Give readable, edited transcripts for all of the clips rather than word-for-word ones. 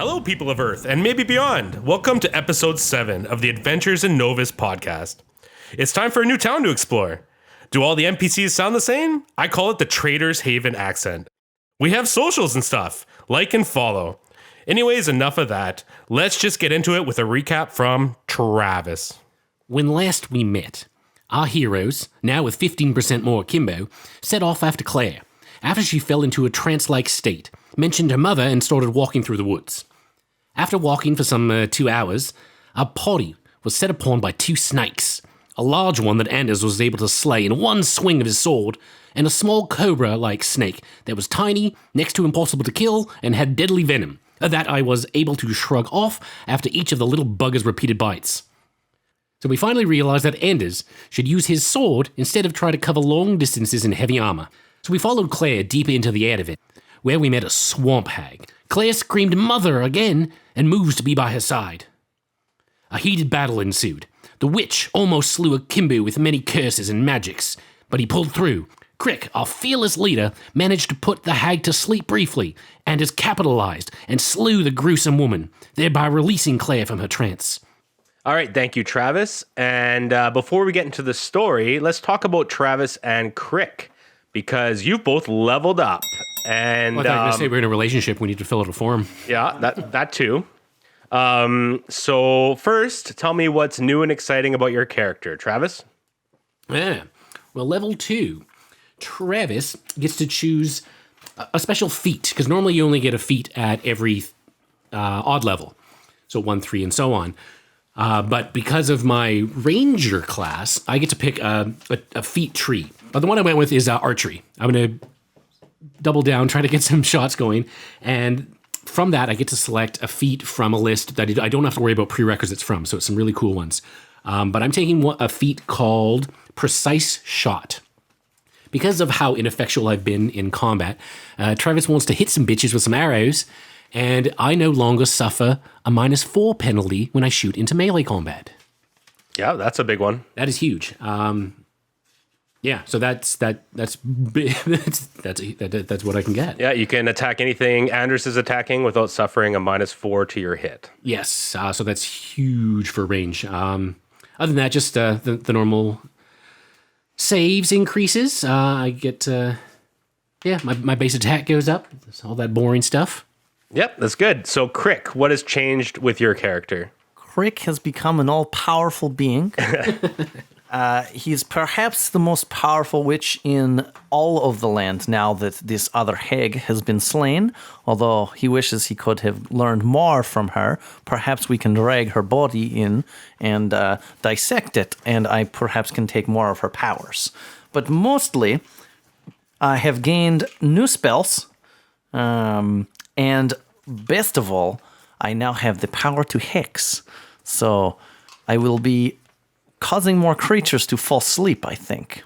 Hello, people of Earth, and maybe beyond. Welcome to episode 7 of the Adventures in Novus podcast. It's time for a new town to explore. Do all the NPCs sound the same? I call it the Trader's Haven accent. We have socials and stuff. Like and follow. Anyways, enough of that. Let's just get into it with a recap from Travis. When last we met, our heroes, now with 15% more Akimbo, set off after Claire, after she fell into a trance-like state, mentioned her mother, and started walking through the woods. After walking for some 2 hours, our party was set upon by 2 snakes, a large one that Anders was able to slay in one swing of his sword, and a small cobra-like snake that was tiny, next to impossible to kill, and had deadly venom, that I was able to shrug off after each of the little bugger's repeated bites. So we finally realized that Anders should use his sword instead of try to cover long distances in heavy armor. So we followed Claire deeper into the air of it, where we met a swamp hag. Claire screamed "Mother" again and moved to be by her side. A heated battle ensued. The witch almost slew Akimbo with many curses and magics, but he pulled through. Crick, our fearless leader, managed to put the hag to sleep briefly, and has capitalized and slew the gruesome woman, thereby releasing Claire from her trance. All right, thank you, Travis. And before we get into the story, let's talk about Travis and Crick, because you've both leveled up. And I thought you were going to say we're in a relationship. We need to fill out a form. Yeah, that too. So first, tell me what's new and exciting about your character, Travis. Yeah. Well, level 2, Travis gets to choose a special feat, because normally you only get a feat at every odd level. So 1, 3, and so on. But because of my ranger class, I get to pick a feat tree. But the one I went with is archery. I'm going to double down, try to get some shots going. And from that, I get to select a feat from a list that I don't have to worry about prerequisites from. So it's some really cool ones. But I'm taking a feat called Precise Shot. Because of how ineffectual I've been in combat, Travis wants to hit some bitches with some arrows, and I no longer suffer a -4 penalty when I shoot into melee combat. Yeah, that's a big one. That is huge. Yeah, so that's what I can get. Yeah, you can attack anything Anders is attacking without suffering a -4 to your hit. Yes, so that's huge for range. Other than that, just the normal saves increases. I get, my base attack goes up. It's all that boring stuff. Yep, that's good. So, Crick, what has changed with your character? Crick has become an all-powerful being. He's perhaps the most powerful witch in all of the land now that this other hag has been slain. Although he wishes he could have learned more from her. Perhaps we can drag her body in and dissect it, and I perhaps can take more of her powers. But mostly, I have gained new spells, and best of all, I now have the power to hex. So I will be causing more creatures to fall asleep, I think.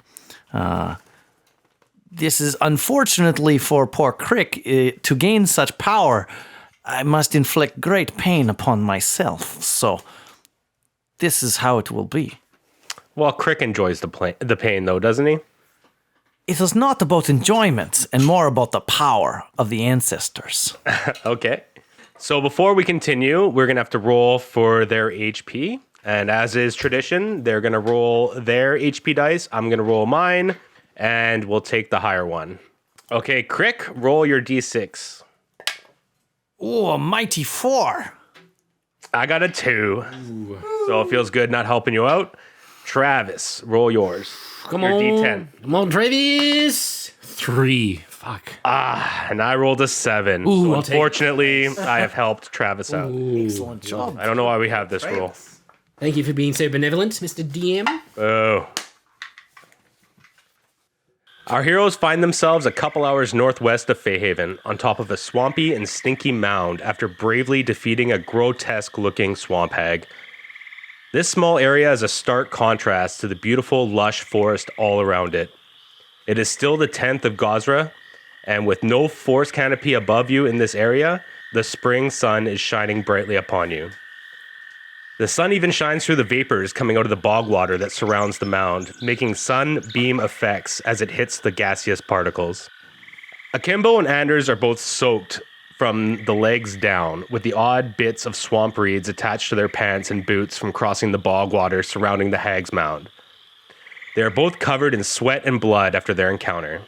This is unfortunately for poor Crick. To gain such power, I must inflict great pain upon myself. So this is how it will be. Well, Crick enjoys the pain, though, doesn't he? It is not about enjoyment, and more about the power of the ancestors. Okay. So before we continue, we're going to have to roll for their HP. And as is tradition, they're going to roll their HP dice. I'm going to roll mine, and we'll take the higher one. Okay, Crick, roll your D6. Oh, a mighty 4. I got a 2. Ooh. So it feels good not helping you out. Travis, roll yours. Come your on. D10. Come on, Travis. 3. Fuck. And I rolled a 7. Ooh, so I'll take it. Unfortunately, I have helped Travis out. Excellent job. I don't know why we have this rule. Thank you for being so benevolent, Mr. DM. Oh. Our heroes find themselves a couple hours northwest of Fayhaven, on top of a swampy and stinky mound after bravely defeating a grotesque-looking swamp hag. This small area is a stark contrast to the beautiful, lush forest all around it. It is still the 10th of Gosra, and with no forest canopy above you in this area, the spring sun is shining brightly upon you. The sun even shines through the vapors coming out of the bog water that surrounds the mound, making sunbeam effects as it hits the gaseous particles. Akimbo and Anders are both soaked from the legs down, with the odd bits of swamp reeds attached to their pants and boots from crossing the bog water surrounding the hag's mound. They are both covered in sweat and blood after their encounter.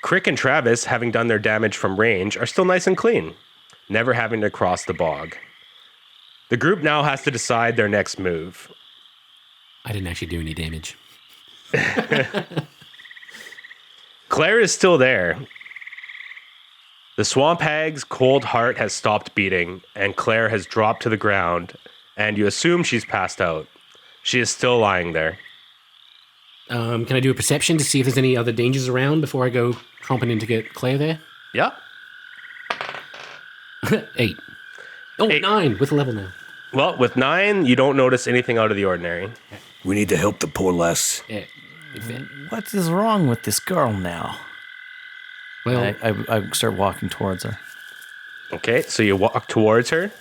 Crick and Travis, having done their damage from range, are still nice and clean, never having to cross the bog. The group now has to decide their next move. I didn't actually do any damage. Claire is still there. The swamp hag's cold heart has stopped beating, and Claire has dropped to the ground, and you assume she's passed out. She is still lying there. Can I do a perception to see if there's any other dangers around before I go tromping in to get Claire there? Yeah. 8. Oh, 8. 9 with a level now. Well, with 9, you don't notice anything out of the ordinary. We need to help the poor lass. Yeah. What is wrong with this girl now? Well, I start walking towards her. Okay, so you walk towards her.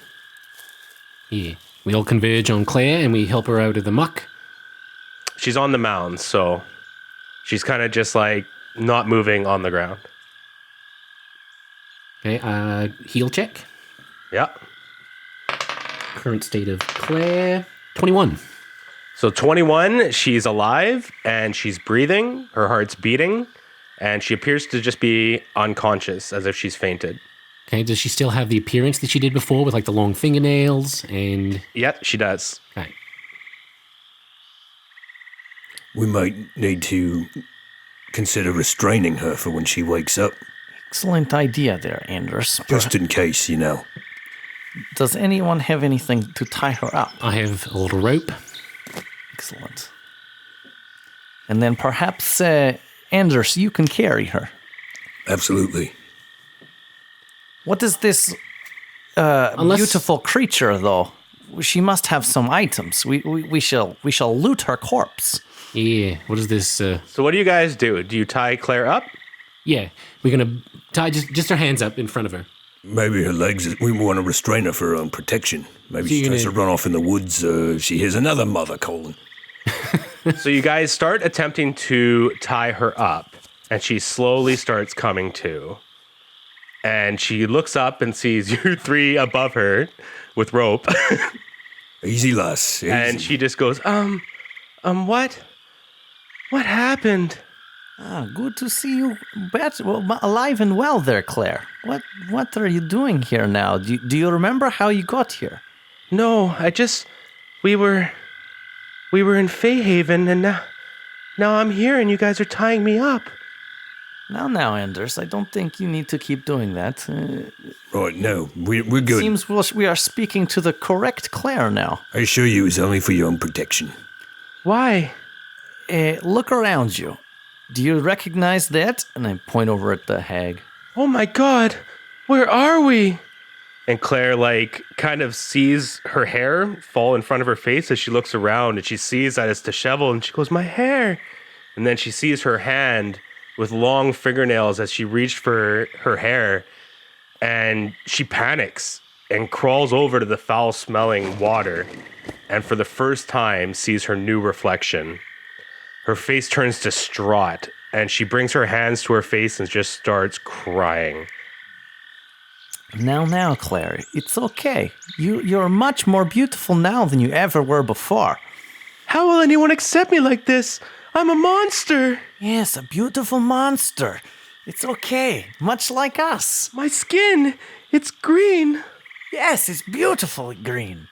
yeah. We all converge on Claire and we help her out of the muck. She's on the mound, so she's kind of just like not moving on the ground. Okay, heal check. Yeah. Current state of Claire. 21. So 21, she's alive and she's breathing. Her heart's beating, and she appears to just be unconscious, as if she's fainted. Okay, does she still have the appearance that she did before with like the long fingernails and... Yep, she does. Okay. We might need to consider restraining her for when she wakes up. Excellent idea there, Anders. Just in case, you know. Does anyone have anything to tie her up? I have a little rope. Excellent. And then perhaps, Anders, you can carry her. Absolutely. What is this Unless- beautiful creature, though? She must have some items. We shall loot her corpse. Yeah, what is this? So what do you guys do? Do you tie Claire up? Yeah, we're gonna tie just her hands up in front of her. Maybe her legs, we want to restrain her for her own protection. Maybe So she you're tries to gonna- run off in the woods. She hears another mother calling. So you guys start attempting to tie her up, and she slowly starts coming to. And she looks up and sees you three above her with rope. Easy, lass. Easy. And she just goes, what? What happened? Ah, good to see you alive and well there, Claire. What are you doing here now? Do you remember how you got here? No, we were in Fayhaven, and now I'm here, and you guys are tying me up. Now, Anders, I don't think you need to keep doing that. Right, no, we're good. Seems we are speaking to the correct Claire now. I assure you it's only for your own protection. Why? Look around you. Do you recognize that? And I point over at the hag. Oh my god, where are we? And Claire, kind of sees her hair fall in front of her face as she looks around, and she sees that it's disheveled, and she goes, my hair. And then she sees her hand with long fingernails as she reached for her hair, and she panics and crawls over to the foul-smelling water, and for the first time sees her new reflection. Her face turns distraught, and she brings her hands to her face and just starts crying. Now, Claire, it's okay. You're much more beautiful now than you ever were before. How will anyone accept me like this? I'm a monster. Yes, a beautiful monster. It's okay, much like us. My skin, it's green. Yes, it's beautiful green.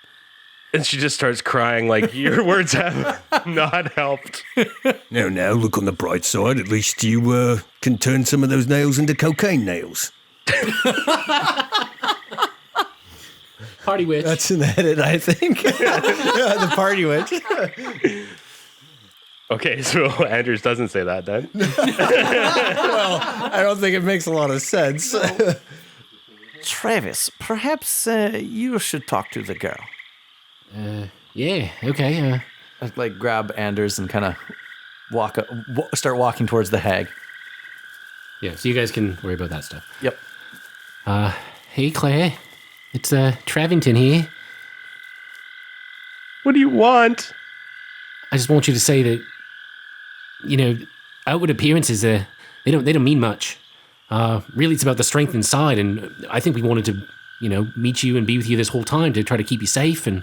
And she just starts crying like, your words have not helped. Now, look on the bright side. At least you can turn some of those nails into cocaine nails. Party witch. That's an edit, I think. The party witch. Okay, so Andrews doesn't say that then. Well, I don't think it makes a lot of sense. Travis, perhaps you should talk to the girl. Yeah, okay. I grab Anders and kind of start walking towards the hag. Yeah, so you guys can worry about that stuff. Yep. Hey, Claire. It's Travington here. What do you want? I just want you to say that, outward appearances, they don't mean much. Really, it's about the strength inside, and I think we wanted to, meet you and be with you this whole time to try to keep you safe, and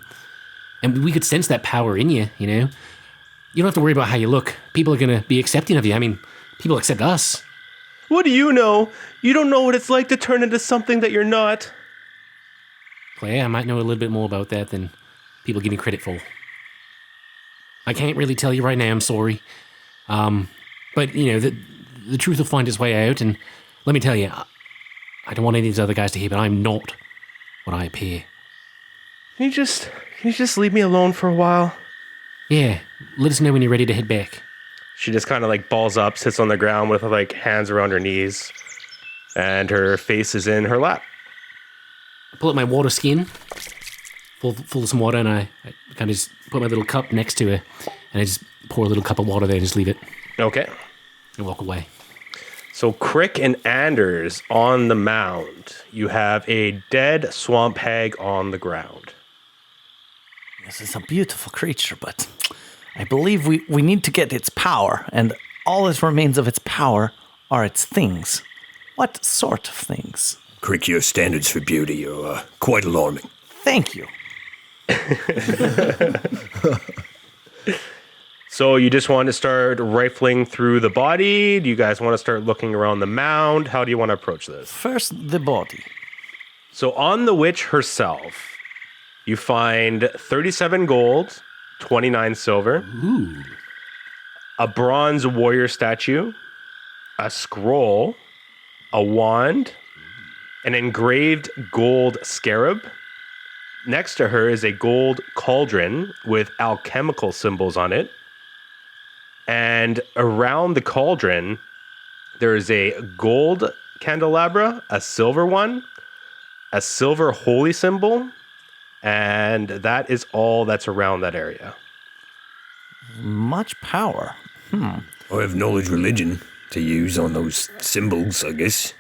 we could sense that power in you, You don't have to worry about how you look. People are going to be accepting of you. I mean, people accept us. What do you know? You don't know what it's like to turn into something that you're not. Claire, I might know a little bit more about that than people give me credit for. I can't really tell you right now, I'm sorry. But, the truth will find its way out, and let me tell you, I don't want any of these other guys to hear, but I'm not what I appear. Can you just leave me alone for a while? Yeah, let us know when you're ready to head back. She just kind of like balls up, sits on the ground with like hands around her knees, and her face is in her lap. I pull up my water skin, full of some water, and I kind of just put my little cup next to her, and I just pour a little cup of water there and just leave it. Okay. And walk away. So Crick and Anders on the mound. You have a dead swamp hag on the ground. This is a beautiful creature, but I believe we need to get its power, and all that remains of its power are its things. What sort of things? Crick, your standards for beauty are quite alarming. Thank you. So you just want to start rifling through the body? Do you guys want to start looking around the mound? How do you want to approach this? First, the body. So on the witch herself, you find 37 gold, 29 silver, a bronze warrior statue, a scroll, a wand, an engraved gold scarab. Next to her is a gold cauldron with alchemical symbols on it. And around the cauldron, there is a gold candelabra, a silver one, a silver holy symbol, and that is all that's around that area. Much power. I have knowledge religion to use on those symbols, I guess.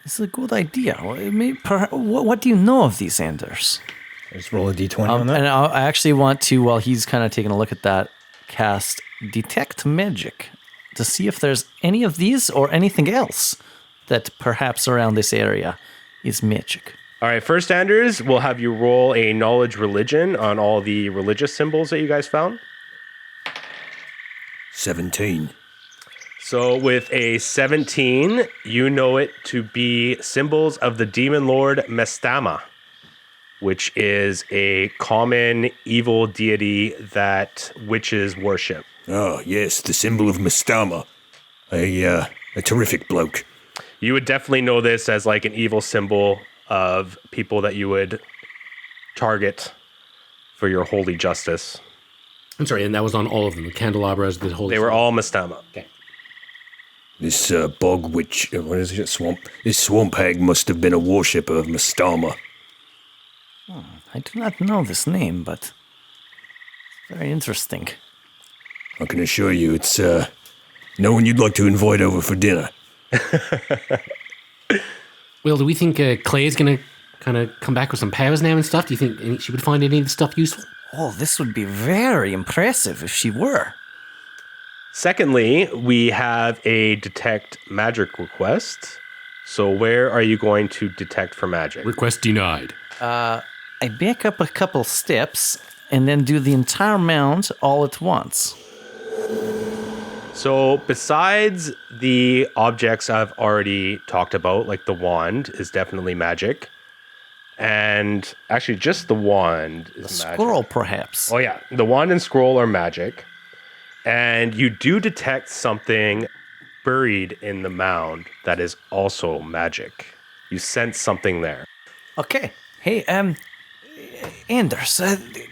This is a good idea. What do you know of these Anders? Let's roll a d20 on that. And I actually want to, while he's kind of taking a look at that, cast Detect Magic to see if there's any of these or anything else that perhaps around this area is magic. All right, first, Anders, we'll have you roll a knowledge religion on all the religious symbols that you guys found. 17. So with a 17, you know it to be symbols of the demon lord Mestama, which is a common evil deity that witches worship. Oh, yes, the symbol of Mastama. A terrific bloke. You would definitely know this as like an evil symbol of people that you would target for your holy justice. I'm sorry, and that was on all of them. The candelabras, the holy. They were all Mastama. Okay. This bog witch, what is it, swamp? This swamp hag must have been a worshipper of Mastama. I do not know this name, but it's very interesting. I can assure you it's no one you'd like to invite over for dinner. Well, do we think Claire's going to kind of come back with some powers now and stuff? Do you think she would find any of the stuff useful? Oh, this would be very impressive if she were. Secondly, we have a detect magic request. So where are you going to detect for magic? Request denied. I back up a couple steps and then do the entire mound all at once. So besides the objects I've already talked about, like the wand is definitely magic. And actually just the wand is magic. Squirrel, perhaps. Oh yeah, the wand and scroll are magic. And you do detect something buried in the mound that is also magic. You sense something there. Okay. Hey, Anders,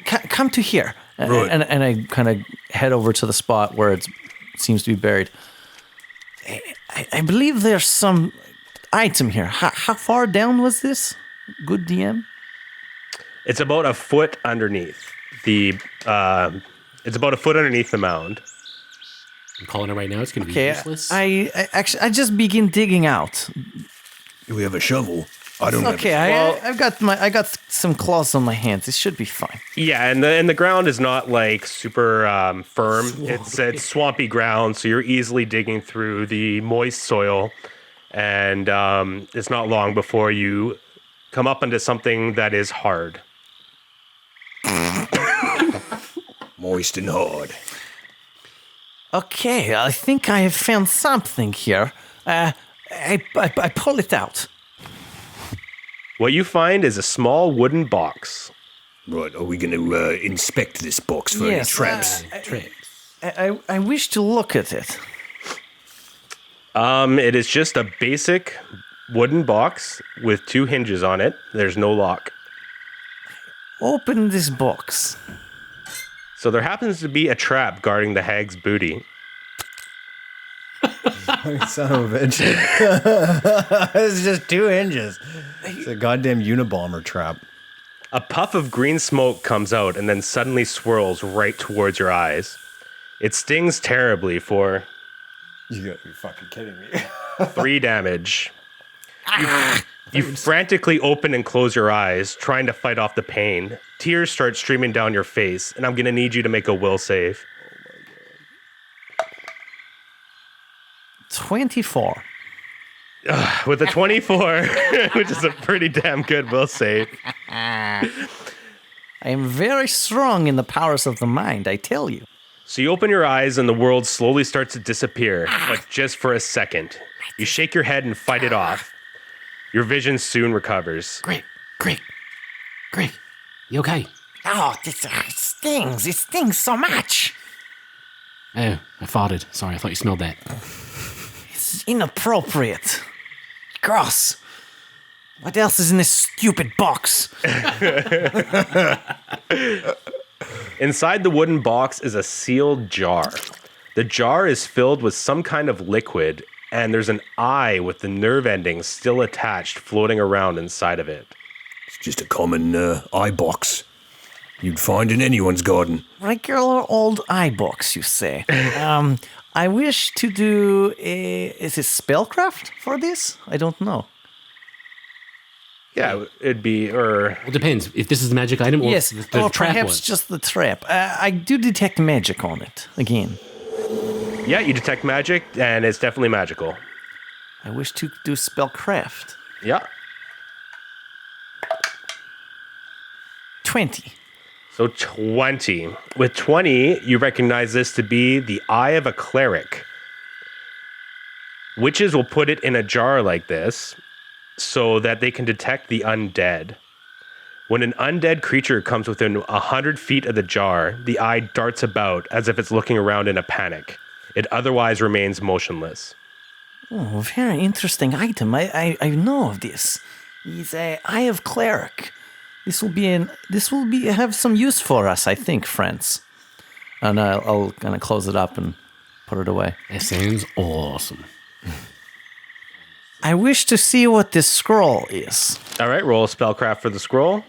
come to here. Right. And I kind of head over to the spot where it seems to be buried. I believe there's some item here. How far down was this? Good DM? It's about a foot underneath the. It's about a foot underneath the mound. I'm calling it right now. It's going to be Okay, useless. I just begin digging out. Do we have a shovel? I don't have Okay, I got some claws on my hands. It should be fine. Yeah, and the ground is not like super firm. It's swampy ground, so you're easily digging through the moist soil And it's not long before you come up into something that is hard. Moist and hard. Okay, I think I have found something here. I pull it out. What you find is a small wooden box. Right, are we going to inspect this box for any Yes, traps? I wish to look at it. It is just a basic wooden box with 2 hinges on it. There's no lock. Open this box. So there happens to be a trap guarding the hag's booty. Son of a bitch. It's just 2 hinges. It's a goddamn Unabomber trap. A puff of green smoke comes out and then suddenly swirls right towards your eyes. It stings terribly for You gotta be fucking kidding me. 3 damage. You frantically open and close your eyes, trying to fight off the pain. Tears start streaming down your face, and I'm going to need you to make a will save. 24. With a 24, which is a pretty damn good will save. I am very strong in the powers of the mind, I tell you. So you open your eyes and the world slowly starts to disappear, but just for a second. You shake your head and fight it off. Your vision soon recovers. Greg, you okay? Oh, this stings. It stings so much. Oh, I farted. Sorry, I thought you smelled that. It's inappropriate. Gross. What else is in this stupid box? Inside the wooden box is a sealed jar. The jar is filled with some kind of liquid, and there's an eye with the nerve endings still attached floating around inside of it. It's just a common eye box you'd find in anyone's garden. Regular old eye box, you say. I wish to do is it spellcraft for this? I don't know. Yeah, it'd be, Well, it depends. If this is a magic item or Yes, if the or trap perhaps was. just the trap. I do detect magic on it, again. yeah, you detect magic, and it's definitely magical. I wish to do spellcraft. Yeah. 20. So 20. With 20, you recognize this to be the eye of a cleric. Witches will put it in a jar like this so that they can detect the undead. When an undead creature comes within 100 feet of the jar, the eye darts about as if it's looking around in a panic. It otherwise remains motionless. Oh, very interesting item. I know of this. It's a eye of cleric. This will have some use for us, I think, friends. And I'll kind of close it up and put it away. That sounds awesome. I wish to see what this scroll is. All right, roll a spellcraft for the scroll.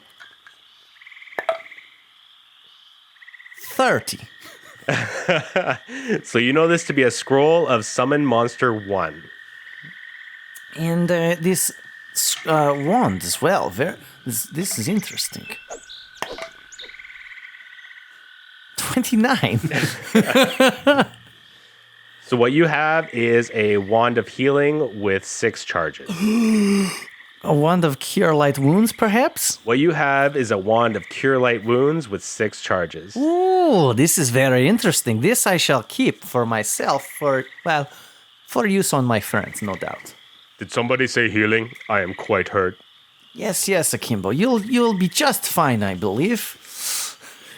30. So you know this to be a scroll of Summon Monster 1. And this wand as well. This is interesting. 29. So what you have is a wand of healing with 6 charges. A wand of cure light wounds, perhaps? What you have is a wand of cure light wounds with 6 charges. Ooh, this is very interesting. This I shall keep for myself, for use on my friends, no doubt. Did somebody say healing? I am quite hurt. Yes, Akimbo. You'll be just fine, I believe.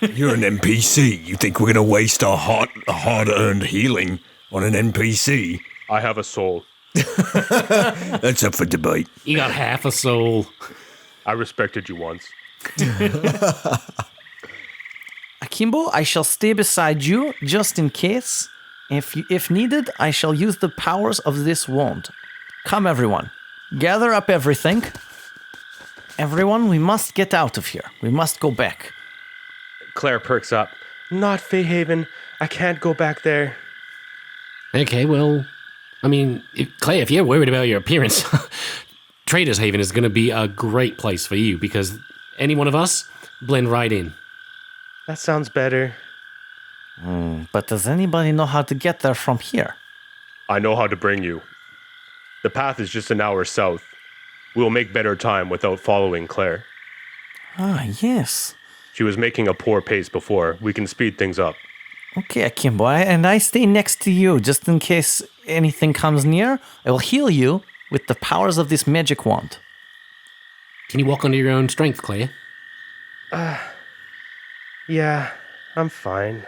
You're an NPC. You think we're going to waste our hard-earned healing on an NPC? I have a soul. That's up for debate. You got half a soul. I respected you once. Akimbo, I shall stay beside you just in case. If needed, I shall use the powers of this wand. Come, everyone. Gather up everything. Everyone, we must get out of here. We must go back. Claire perks up. Not Fayhaven. I can't go back there. Okay, well, I mean, Claire, if you're worried about your appearance, Trader's Haven is going to be a great place for you because any one of us blend right in. That sounds better. But does anybody know how to get there from here? I know how to bring you. The path is just an hour south. We will make better time without following Claire. Ah, yes. She was making a poor pace before. We can speed things up. Okay, Akimbo, and I stay next to you just in case anything comes near. I will heal you with the powers of this magic wand. Can you walk under your own strength, Claire? Yeah, I'm fine.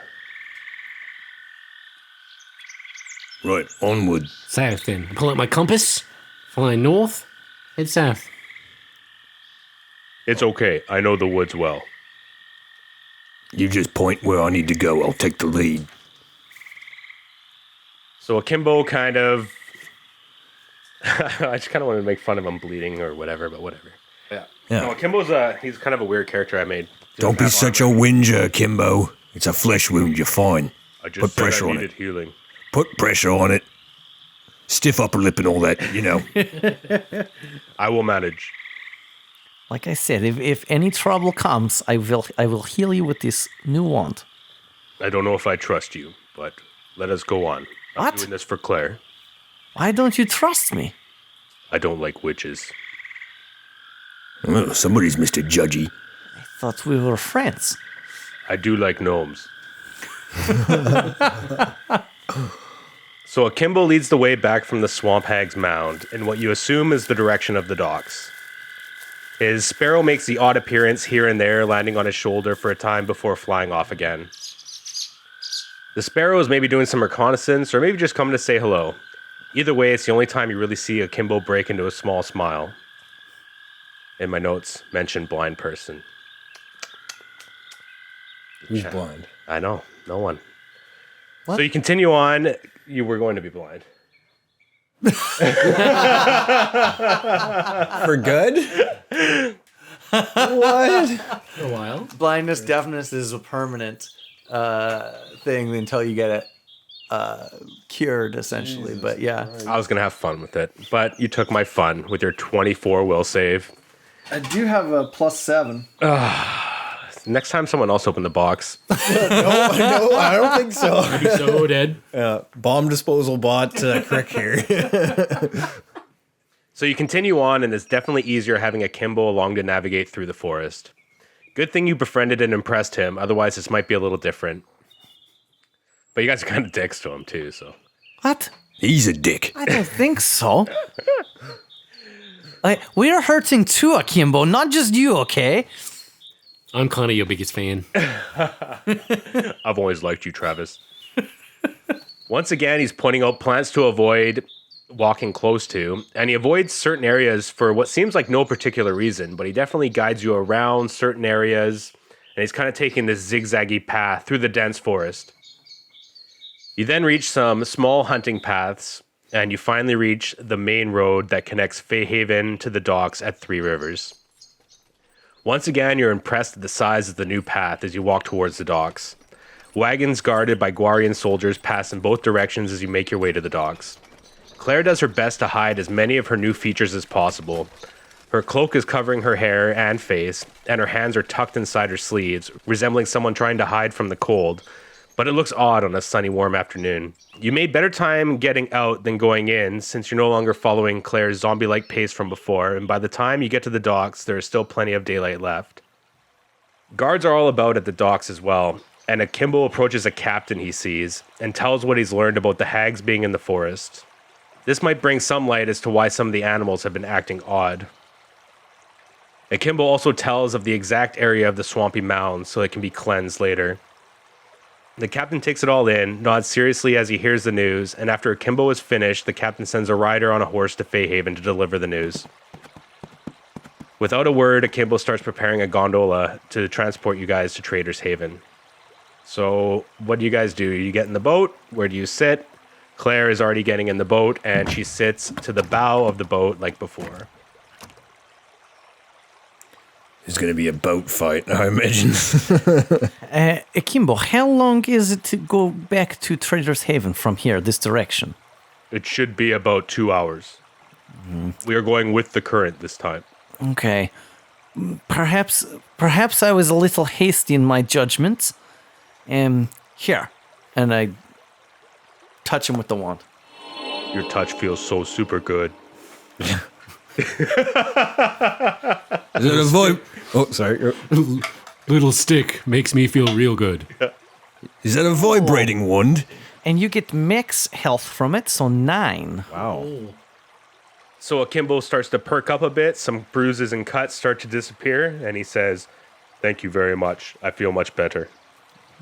Right, onward. South, then. Pull out my compass, fly north, head south. It's okay. I know the woods well. You just point where I need to go. I'll take the lead. So Akimbo kind of... I just kind of wanted to make fun of him bleeding or whatever, but whatever. Yeah. No, Akimbo's he's kind of a weird character I made. Don't be such a whinger, Kimbo. It's a flesh wound, you're fine. I just Put said pressure I on needed it. healing. Put pressure on it. Stiff upper lip and all that, you know. I will manage. Like I said, if any trouble comes, I will heal you with this new wand. I don't know if I trust you, but let us go on. I'm What? doing this for Claire. Why don't you trust me? I don't like witches. Well, somebody's Mr. Judgy. I thought we were friends. I do like gnomes. So Akimbo leads the way back from the Swamp Hag's mound in what you assume is the direction of the docks. His sparrow makes the odd appearance here and there, landing on his shoulder for a time before flying off again. The sparrow is maybe doing some reconnaissance or maybe just coming to say hello. Either way, it's the only time you really see Akimbo break into a small smile. In my notes, mention blind person. Who's blind? I know, no one. So you continue on. You were going to be blind. For good? What? For a while. Blindness, deafness is a permanent thing until you get it cured, essentially. But yeah. I was going to have fun with it, but you took my fun with your 24 will save. I do have a +7. Next time someone else open the box. No, I don't think so. I'd be so dead. Bomb disposal bot Crick here. So you continue on, and it's definitely easier having Akimbo along to navigate through the forest. Good thing you befriended and impressed him, otherwise this might be a little different. But you guys are kind of dicks to him too, so. What? He's a dick. I don't think so. We're hurting too, Akimbo, not just you, okay? I'm kind of your biggest fan. I've always liked you, Travis. Once again, he's pointing out plants to avoid walking close to, and he avoids certain areas for what seems like no particular reason, but he definitely guides you around certain areas, and he's kind of taking this zigzaggy path through the dense forest. You then reach some small hunting paths, and you finally reach the main road that connects Fayhaven to the docks at Three Rivers. Once again, you're impressed at the size of the new path as you walk towards the docks. Wagons guarded by Gwarian soldiers pass in both directions as you make your way to the docks. Claire does her best to hide as many of her new features as possible. Her cloak is covering her hair and face, and her hands are tucked inside her sleeves, resembling someone trying to hide from the cold, but it looks odd on a sunny, warm afternoon. You made better time getting out than going in, since you're no longer following Claire's zombie-like pace from before, and by the time you get to the docks, there is still plenty of daylight left. Guards are all about at the docks as well, and Akimbo approaches a captain he sees, and tells what he's learned about the hags being in the forest. This might bring some light as to why some of the animals have been acting odd. Akimbo also tells of the exact area of the swampy mound so it can be cleansed later. The captain takes it all in, nods seriously as he hears the news, and after Akimbo is finished, the captain sends a rider on a horse to Fayhaven to deliver the news. Without a word, Akimbo starts preparing a gondola to transport you guys to Trader's Haven. So, what do you guys do? You get in the boat? Where do you sit? Claire is already getting in the boat, and she sits to the bow of the boat like before. There's going to be a boat fight, I imagine. Akimbo, how long is it to go back to Trader's Haven from here, this direction? It should be about 2 hours. We are going with the current this time. Okay. Perhaps I was a little hasty in my judgment. Here. And I touch him with the wand. Your touch feels so super good. Is that a vibe? Oh, sorry. Little stick makes me feel real good. Is that a vibrating wand? And you get max health from it, so 9. Wow. So Akimbo starts to perk up a bit. Some bruises and cuts start to disappear. And he says, "Thank you very much. I feel much better."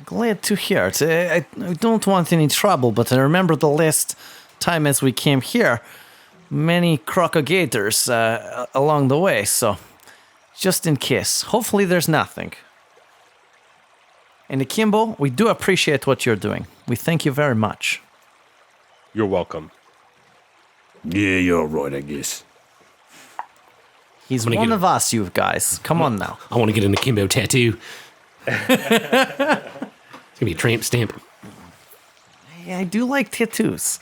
Glad to hear it. I don't want any trouble, but I remember the last time as we came here, many crocodilators along the way, so just in case. Hopefully there's nothing. And Akimbo, we do appreciate what you're doing. We thank you very much. You're welcome. Yeah, you're right, I guess. He's gonna one get of us, you guys. Come on now. I want to get an Akimbo tattoo. It's going to be a tramp stamp. I do like tattoos.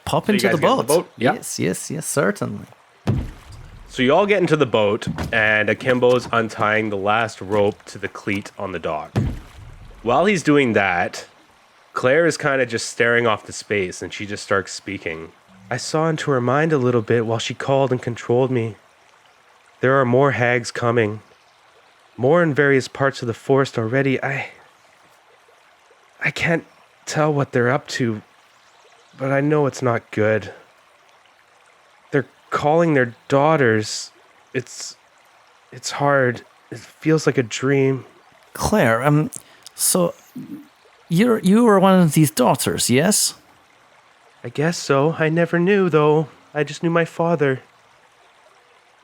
Pop you into guys the get in boat. the boat? Yeah. Yes, certainly. So you all get into the boat, and Akimbo's untying the last rope to the cleat on the dock. While he's doing that, Claire is kind of just staring off to space, and she just starts speaking. "I saw into her mind a little bit while she called and controlled me. There are more hags coming. More in various parts of the forest already. I can't tell what they're up to, but I know it's not good. They're calling their daughters. It's hard. It feels like a dream." Claire, so you were one of these daughters, yes? "I guess so. I never knew, though. I just knew my father."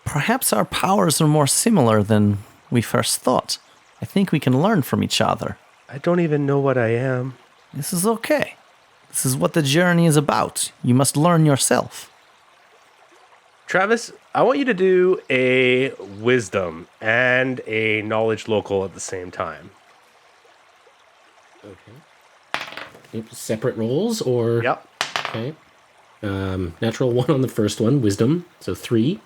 Perhaps our powers are more similar than we first thought. I think we can learn from each other. "I don't even know what I am." This is okay. This is what the journey is about. You must learn yourself. Travis, I want you to do a wisdom and a knowledge local at the same time. Separate rolls or? Yep. Okay. Natural 1 on the first one, wisdom, so 3.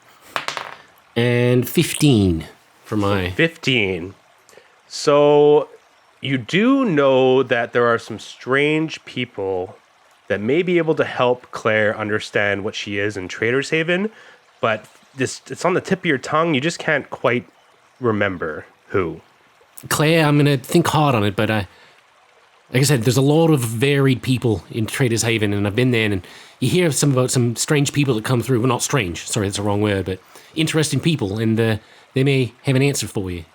And 15 for my... 15. So you do know that there are some strange people that may be able to help Claire understand what she is in Trader's Haven, but it's on the tip of your tongue. You just can't quite remember who. Claire, I'm going to think hard on it, but like I said, there's a lot of varied people in Trader's Haven, and I've been there, and you hear about some strange people that come through. Well, not strange, sorry, that's the wrong word, but interesting people, and they may have an answer for you.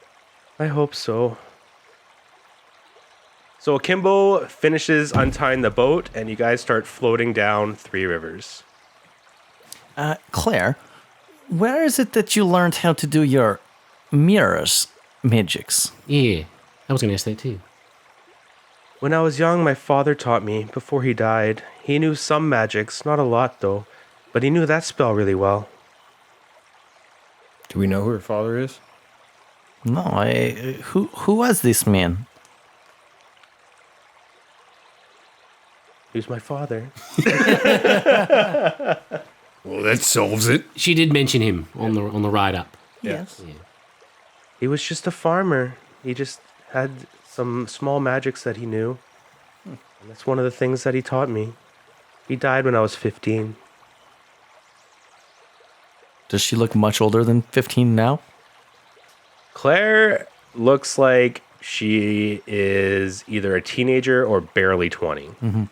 I hope so. So Akimbo finishes untying the boat, and you guys start floating down 3 rivers. Claire, where is it that you learned how to do your mirrors magics? Yeah, I was going to ask that too. When I was young, my father taught me before he died. He knew some magics, not a lot though, but he knew that spell really well. Do we know who her father is? No, who was this man? Who's my father? Well, that solves it. She did mention him on the ride up. Yes. He was just a farmer. He just had some small magics that he knew. And that's one of the things that he taught me. He died when I was 15. Does she look much older than 15 now? Claire looks like she is either a teenager or barely 20. Mm-hmm.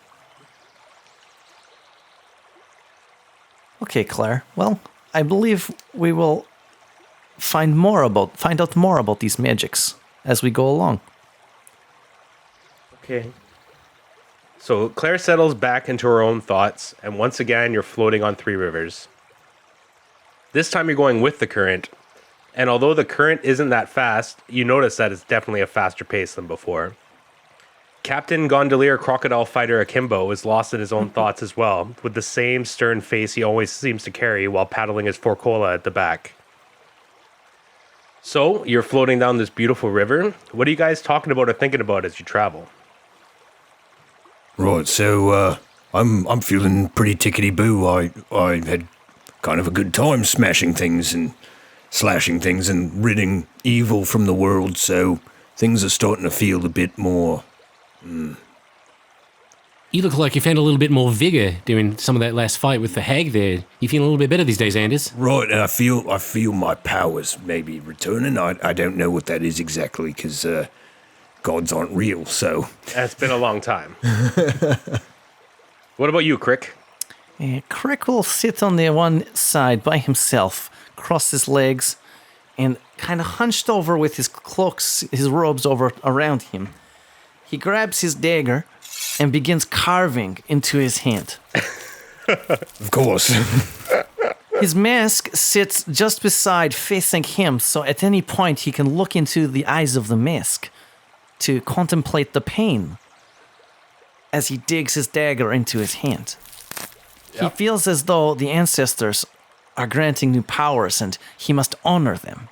Okay, Claire. Well, I believe we will find out more about these magics as we go along. Okay. So Claire settles back into her own thoughts, and once again, you're floating on 3 rivers. This time you're going with the current, and although the current isn't that fast, you notice that it's definitely a faster pace than before. Captain Gondolier Crocodile Fighter Akimbo is lost in his own thoughts as well, with the same stern face he always seems to carry while paddling his forcola at the back. So, you're floating down this beautiful river. What are you guys talking about or thinking about as you travel? Right, so I'm feeling pretty tickety-boo. I had kind of a good time smashing things and slashing things and ridding evil from the world, so things are starting to feel a bit more You look like you found a little bit more vigor doing some of that last fight with the hag there. You feeling a little bit better these days, Anders? Right, and I feel my powers maybe returning. I don't know what that is exactly, because gods aren't real, so... It's been a long time. What about you, Crick? Crick will sit on the one side by himself, cross his legs, and kind of hunched over with his cloaks, his robes over around him. He grabs his dagger and begins carving into his hand. Of course. His mask sits just beside, facing him, so at any point he can look into the eyes of the mask to contemplate the pain as he digs his dagger into his hand. He feels as though the ancestors are granting new powers and he must honor them.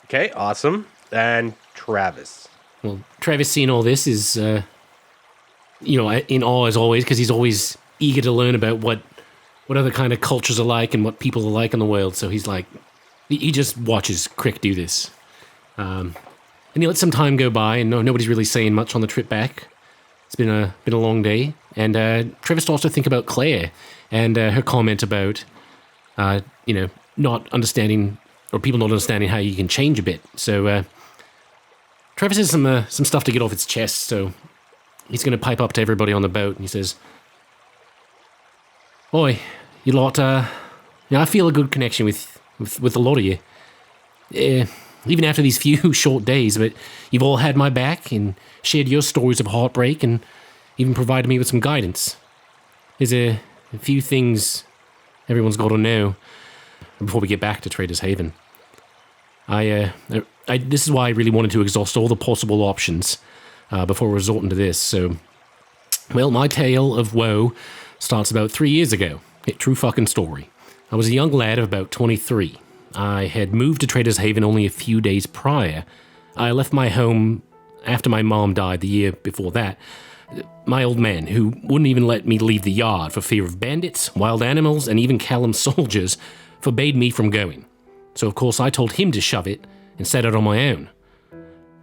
Okay, awesome. And Travis. Well, Travis seeing all this is, in awe as always, because he's always eager to learn about what other kind of cultures are like and what people are like in the world. So he's like, he just watches Crick do this. And he lets some time go by, and nobody's really saying much on the trip back. It's been a long day. And Travis starts to think about Claire and her comment about, not understanding, or people not understanding how you can change a bit. So Travis has some stuff to get off his chest, so he's going to pipe up to everybody on the boat, and he says, "Boy, you lot, I feel a good connection with a lot of you. Even after these few short days, but you've all had my back and shared your stories of heartbreak and even provided me with some guidance. There's a few things everyone's got to know before we get back to Trader's Haven. This is why I really wanted to exhaust all the possible options before resorting to this. So, well, my tale of woe starts about 3 years ago. True fucking story. I was a young lad of about 23. I had moved to Trader's Haven only a few days prior. I left my home after my mom died the year before that. My old man, who wouldn't even let me leave the yard for fear of bandits, wild animals, and even Callum soldiers, forbade me from going. So of course I told him to shove it and set out on my own.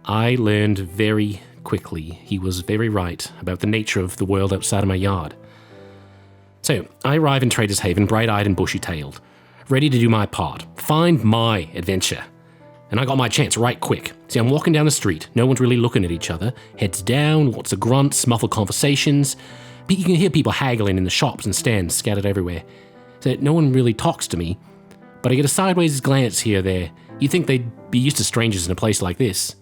I learned very quickly he was very right about the nature of the world outside of my yard. So I arrive in Trader's Haven, bright-eyed and bushy-tailed, ready to do my part, find my adventure. And I got my chance right quick. See, I'm walking down the street, no one's really looking at each other, heads down, lots of grunts, muffled conversations. You can hear people haggling in the shops and stands scattered everywhere. So no one really talks to me, but I get a sideways glance here or there. You'd think they'd be used to strangers in a place like this.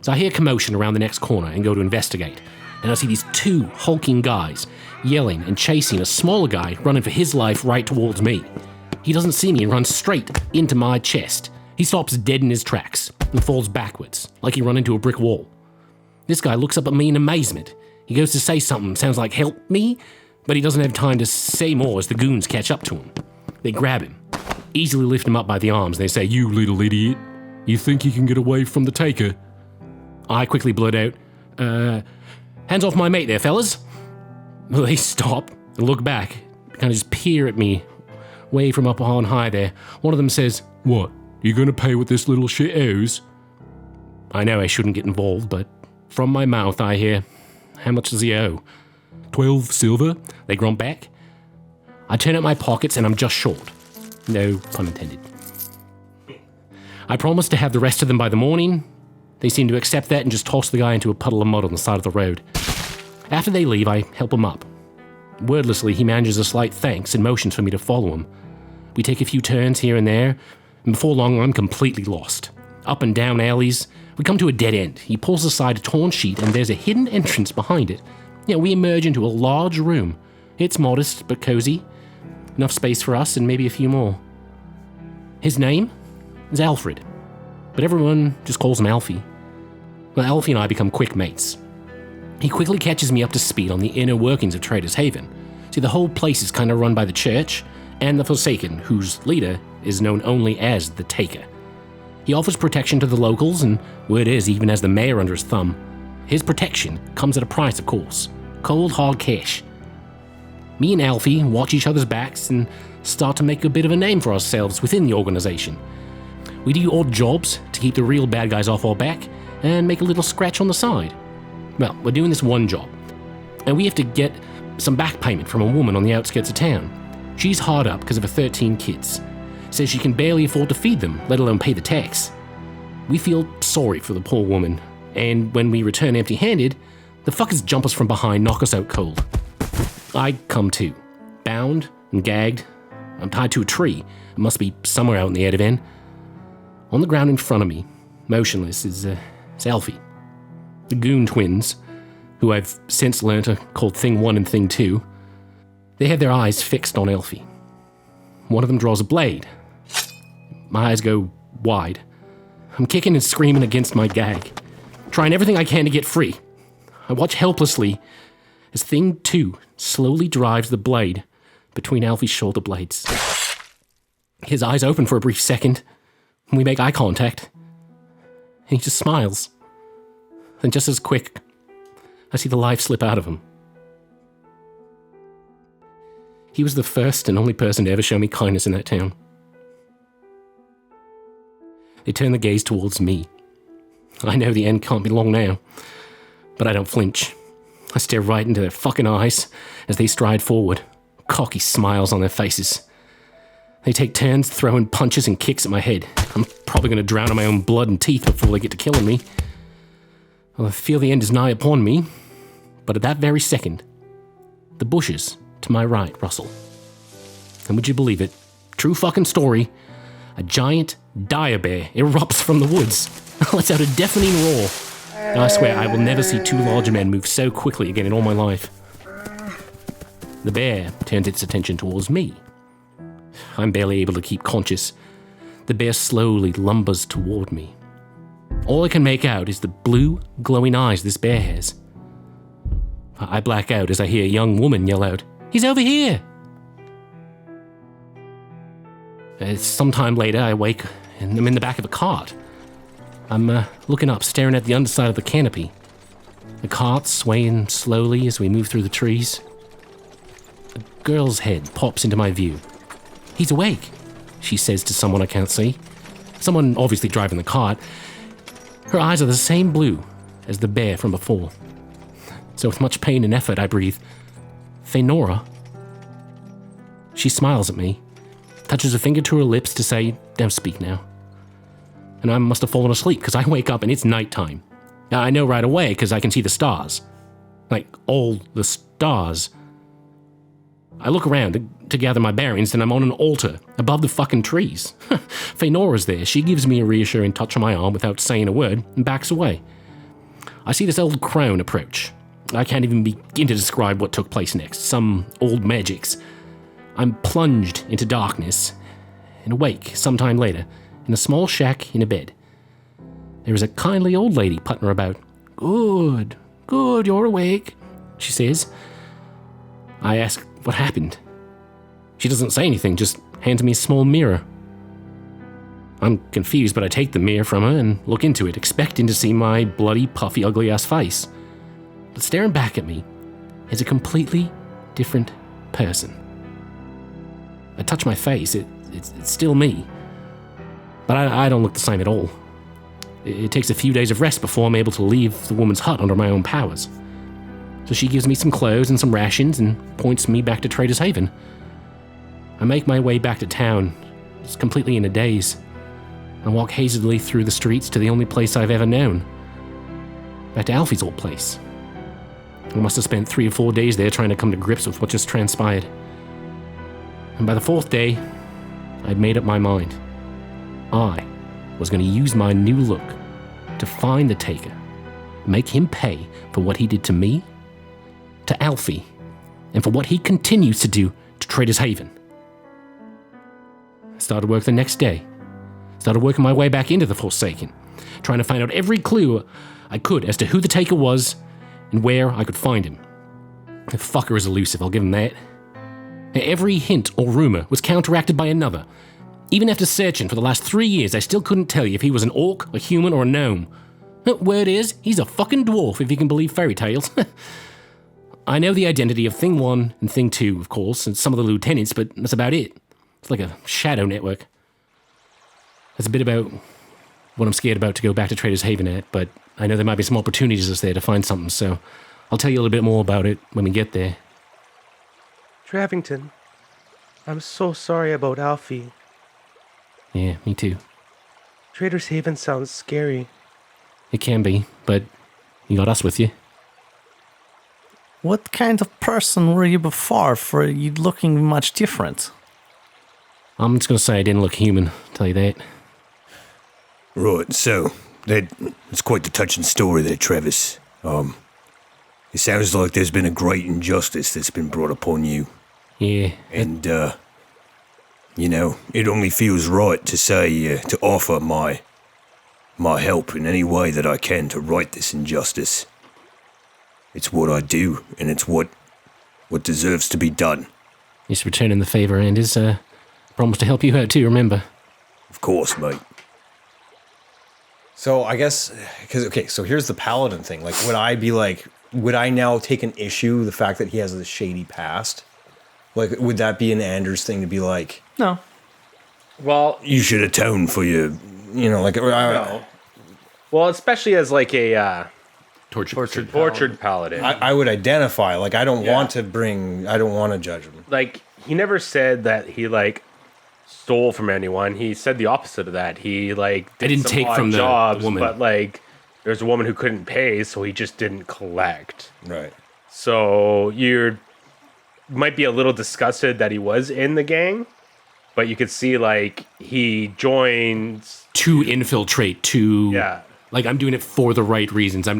So I hear commotion around the next corner and go to investigate, and I see these two hulking guys yelling and chasing a smaller guy running for his life right towards me. He doesn't see me and runs straight into my chest. He stops dead in his tracks and falls backwards, like he run into a brick wall. This guy looks up at me in amazement. He goes to say something, sounds like help me, but he doesn't have time to say more as the goons catch up to him. They grab him, easily lift him up by the arms, and they say, "You little idiot, you think you can get away from the taker?" I quickly blurt out, "Hands off my mate there, fellas." Well, they stop and look back, kind of just peer at me, way from up on high there. One of them says, "What, you gonna pay what this little shit owes?" I know I shouldn't get involved, but from my mouth I hear, "How much does he owe?" 12 silver, they grunt back. I turn out my pockets and I'm just short. No pun intended. I promise to have the rest of them by the morning. They seem to accept that and just toss the guy into a puddle of mud on the side of the road. After they leave, I help him up. Wordlessly, he manages a slight thanks and motions for me to follow him. We take a few turns here and there, and before long I'm completely lost. Up and down alleys, we come to a dead end. He pulls aside a torn sheet and there's a hidden entrance behind it. We emerge into a large room. It's modest but cozy. Enough space for us and maybe a few more. His name is Alfred, but everyone just calls him Alfie. Well, Alfie and I become quick mates. He quickly catches me up to speed on the inner workings of Trader's Haven. See, the whole place is kind of run by the church and the Forsaken, whose leader is known only as the Taker. He offers protection to the locals, and word is he even has the mayor under his thumb. His protection comes at a price, of course. Cold, hard cash. Me and Alfie watch each other's backs and start to make a bit of a name for ourselves within the organization. We do odd jobs to keep the real bad guys off our back and make a little scratch on the side. Well, we're doing this one job. and we have to get some back payment from a woman on the outskirts of town. She's hard up because of her 13 kids. Says she can barely afford to feed them, let alone pay the tax. We feel sorry for the poor woman, and when we return empty-handed, the fuckers jump us from behind, knock us out cold. I come to, bound and gagged. I'm tied to a tree. It must be somewhere out in the Edivan. On the ground in front of me, motionless, is Alfie. The Goon twins, who I've since learnt are called Thing 1 and Thing 2. They have their eyes fixed on Alfie. One of them draws a blade. My eyes go wide. I'm kicking and screaming against my gag, trying everything I can to get free. I watch helplessly as Thing 2 slowly drives the blade between Alfie's shoulder blades. His eyes open for a brief second, and we make eye contact. And he just smiles. And just as quick, I see the life slip out of him. He was the first and only person to ever show me kindness in that town. They turn the gaze towards me. I know the end can't be long now, but I don't flinch. I stare right into their fucking eyes as they stride forward, cocky smiles on their faces. They take turns throwing punches and kicks at my head. I'm probably going to drown in my own blood and teeth before they get to killing me. Well, I feel the end is nigh upon me, but at that very second, the bushes to my right rustle. And would you believe it? True fucking story. A giant dire bear erupts from the woods, lets out a deafening roar. And I swear I will never see two larger men move so quickly again in all my life. The bear turns its attention towards me. I'm barely able to keep conscious. The bear slowly lumbers toward me. All I can make out is the blue, glowing eyes this bear has. I black out as I hear a young woman yell out, "He's over here!" Sometime later, I wake and I'm in the back of a cart. I'm looking up, staring at the underside of the canopy. The cart's swaying slowly as we move through the trees. A girl's head pops into my view. "He's awake," she says to someone I can't see. Someone obviously driving the cart. Her eyes are the same blue as the bear from before. So with much pain and effort, I breathe, "Fenora." She smiles at me, touches a finger to her lips to say, "Don't speak now." And I must have fallen asleep because I wake up and it's nighttime. I know right away because I can see the stars. Like, all the stars. I look around to gather my bearings and I'm on an altar above the fucking trees. Fenora's there. She gives me a reassuring touch on my arm without saying a word and backs away. I see this old crone approach. I can't even begin to describe what took place next. Some old magics. I'm plunged into darkness and awake sometime later in a small shack in a bed. There is a kindly old lady puttering about. Good, you're awake," she says. I ask what happened. She doesn't say anything, just hands me a small mirror. I'm confused, but I take the mirror from her and look into it, expecting to see my bloody, puffy, ugly-ass face. But staring back at me is a completely different person. I touch my face, it's still me. But I don't look the same at all. It takes a few days of rest before I'm able to leave the woman's hut under my own powers. So she gives me some clothes and some rations and points me back to Trader's Haven. I make my way back to town, just completely in a daze. I walk hazily through the streets to the only place I've ever known. Back to Alfie's old place. I must have spent 3 or 4 days there trying to come to grips with what just transpired. And by the 4th day, I'd made up my mind. I was going to use my new look to find the taker, make him pay for what he did to me, to Alfie, and for what he continues to do to Trader's Haven. I started work the next day. Started working my way back into the Forsaken, trying to find out every clue I could as to who the taker was and where I could find him. The fucker is elusive, I'll give him that. Every hint or rumor was counteracted by another. Even after searching for the last 3 years, I still couldn't tell you if he was an orc, a human, or a gnome. Word is, he's a fucking dwarf, if you can believe fairy tales. I know the identity of Thing 1 and Thing 2, of course, and some of the lieutenants, but that's about it. It's like a shadow network. That's a bit about what I'm scared about to go back to Trader's Haven at, but I know there might be some opportunities there to find something, so I'll tell you a little bit more about it when we get there. Travington, I'm so sorry about Alfie. Yeah, me too. Trader's Haven sounds scary. It can be, but you got us with you. What kind of person were you before for you looking much different? I'm just going to say I didn't look human, tell you that. Right, so, it's quite the touching story there, Travis. It sounds like there's been a great injustice that's been brought upon you. Yeah. And, it only feels right to say, to offer my help in any way that I can to right this injustice. It's what I do, and it's what deserves to be done. Just returning the favor, and is promised to help you out too, remember? Of course, mate. So I guess, so here's the paladin thing. Like, would I now take an issue with the fact that he has a shady past? Like, would that be an Anders thing to be like, No. Well, You should atone for your, no. Well, especially as like a Tortured. paladin. I would identify. Like, I don't Yeah. want to judge him. Like, he never said that he, like, stole from anyone. He said the opposite of that. He, like, didn't some take odd from the jobs, woman. but, like, there's a woman who couldn't pay, so he just didn't collect. Right. So you might be a little disgusted that he was in the gang, but you could see, like, he joins. To infiltrate, to... Yeah. Like, I'm doing it for the right reasons. I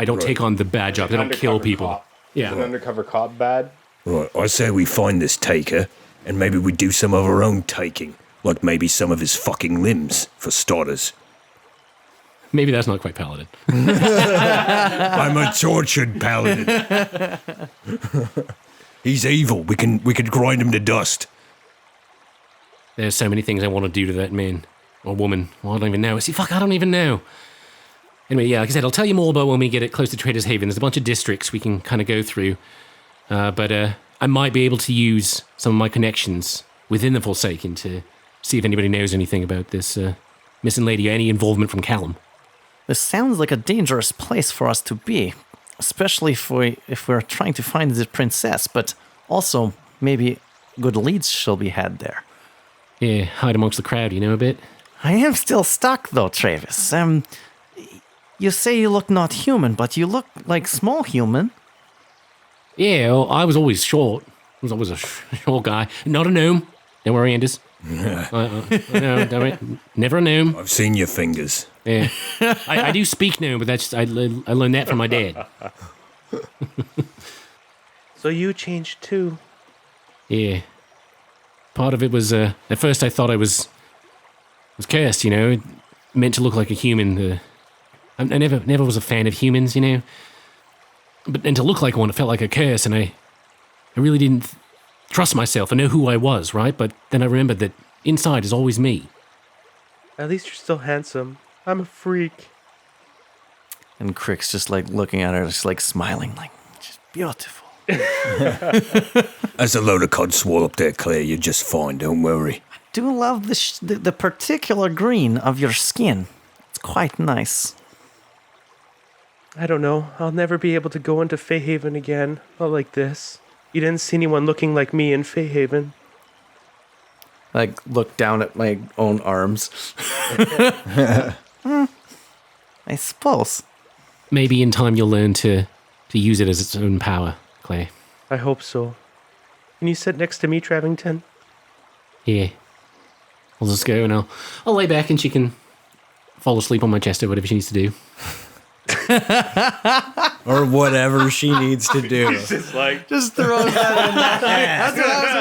don't take on the bad jobs. I don't kill Undercover people. cop. Yeah. An undercover cop bad. Right, I say we find this taker, and maybe we do some of our own taking. Like maybe some of his fucking limbs, for starters. Maybe that's not quite paladin. I'm a tortured paladin. He's evil. We can grind him to dust. There's so many things I want to do to that man. Or woman. Well, I don't even know. See, fuck, I don't even know. Anyway, yeah, like I said, I'll tell you more about when we get it close to Trader's Haven. There's a bunch of districts we can kind of go through. But I might be able to use some of my connections within the Forsaken to see if anybody knows anything about this missing lady or any involvement from Callum. This sounds like a dangerous place for us to be, especially if we're trying to find the princess, but also maybe good leads shall be had there. Yeah, hide amongst the crowd, you know, a bit. I am still stuck though, Travis. You say you look not human, but you look like small human. Yeah, well, I was always short. I was always a short guy. Not a gnome. Don't worry, Anders. No, never a gnome. I've seen your fingers. Yeah, I do speak gnome, but that's I learned that from my dad. So you changed too. Yeah, part of it was at first I thought I was cursed. You know, meant to look like a human. I never was a fan of humans. You know, but then to look like one, it felt like a curse, and I really didn't trust myself. I know who I was, right? But then I remembered that inside is always me. At least you're still handsome. I'm a freak. And Crick's just like looking at her, just like smiling, like, she's beautiful. There's a load of codswall up there, Claire. You're just fine. Don't worry. Do love the particular green of your skin. It's quite nice. I don't know. I'll never be able to go into Feyhaven again. Not like this. You didn't see anyone looking like me in Feyhaven. Like, look down at my own arms. I suppose. Maybe in time you'll learn to use it as its own power, Claire. I hope so. Can you sit next to me, Travington? Yeah. I'll just go and I'll lay back and she can fall asleep on my chest or whatever she needs to do. Or whatever she needs to do. Just like... Just throw that in there. That's what I was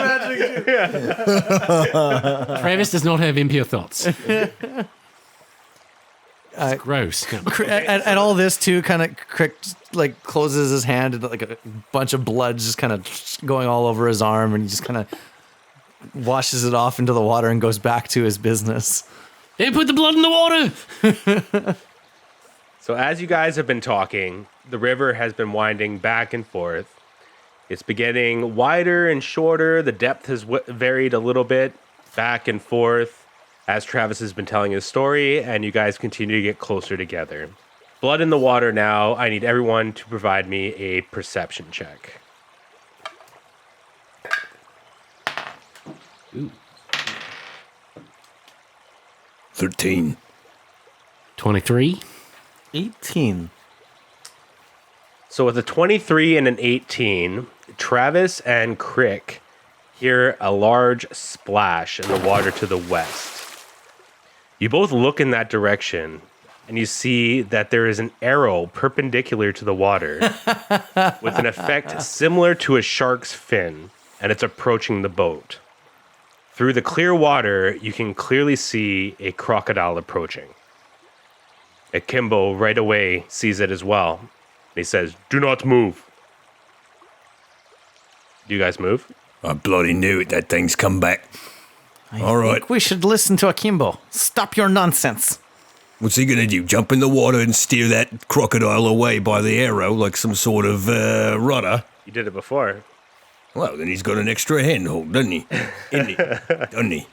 imagining too. Travis does not have impure thoughts. It's gross. And all this too, kind of Crick like closes his hand and like a bunch of blood just kind of going all over his arm, and he just kind of washes it off into the water and goes back to his business. They put the blood in the water! So as you guys have been talking, the river has been winding back and forth. It's been getting wider and shorter. The depth has varied a little bit, back and forth, as Travis has been telling his story, and you guys continue to get closer together. Blood in the water now. I need everyone to provide me a perception check. Ooh. 13. 23. 18. So with a 23 and an 18, Travis and Crick hear a large splash in the water to the west. You both look in that direction, and you see that there is an arrow perpendicular to the water with an effect similar to a shark's fin, and it's approaching the boat. Through the clear water, you can clearly see a crocodile approaching. Akimbo right away sees it as well. And he says, "Do not move." Do you guys move? I bloody knew it. That thing's come back. All right. think we should listen to Akimbo. Stop your nonsense. What's he gonna do? Jump in the water and steer that crocodile away by the arrow like some sort of rudder? You did it before. Well, then he's got an extra handhold, doesn't he? Doesn't he?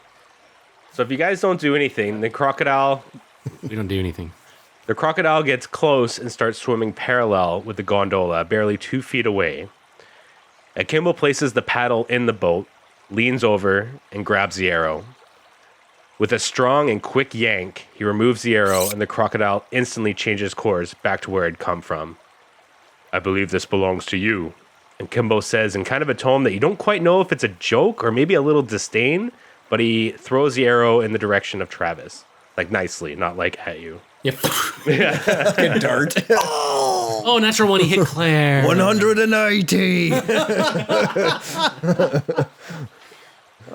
So if you guys don't do anything, the crocodile We don't do anything. gets close and starts swimming parallel with the gondola, barely 2 feet away. Akimbo places the paddle in the boat, leans over, and grabs the arrow. With a strong and quick yank, he removes the arrow, and the crocodile instantly changes course back to where it had come from. "I believe this belongs to you," Akimbo says in kind of a tone that you don't quite know if it's a joke or maybe a little disdain, but he throws the arrow in the direction of Travis. Like nicely, not like at you. Yep. Good dart. Oh, natural one. He hit Claire. 180.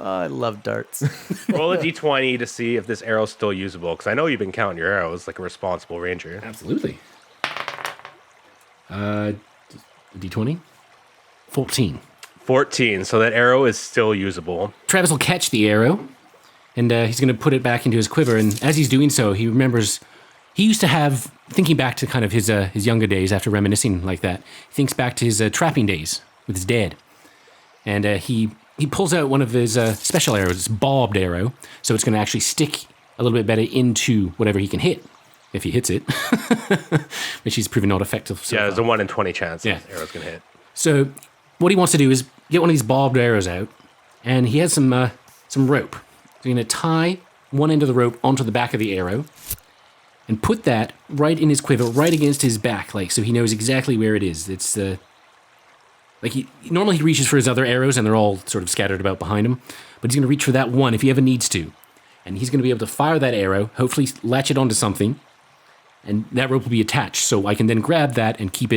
I love darts. Roll a d20 to see if this arrow's still usable, because I know you've been counting your arrows like a responsible ranger. Absolutely. D20. 14. 14, so that arrow is still usable. Travis will catch the arrow, and he's going to put it back into his quiver. And as he's doing so, he remembers he used to have, thinking back to kind of his younger days after reminiscing like that, he thinks back to his trapping days with his dad. And he pulls out one of his special arrows, it's barbed arrow, so it's going to actually stick a little bit better into whatever he can hit, if he hits it, which he's proven not effective so Yeah, far. there's a 1 in 20 chance Yeah. this arrow's going to hit. So what he wants to do is get one of these barbed arrows out, and he has some rope. So you're going to tie one end of the rope onto the back of the arrow and put that right in his quiver, right against his back, like so he knows exactly where it is. It's like normally he reaches for his other arrows, and they're all sort of scattered about behind him, but he's going to reach for that one if he ever needs to, and he's going to be able to fire that arrow, hopefully latch it onto something, and that rope will be attached, so I can then grab that and keep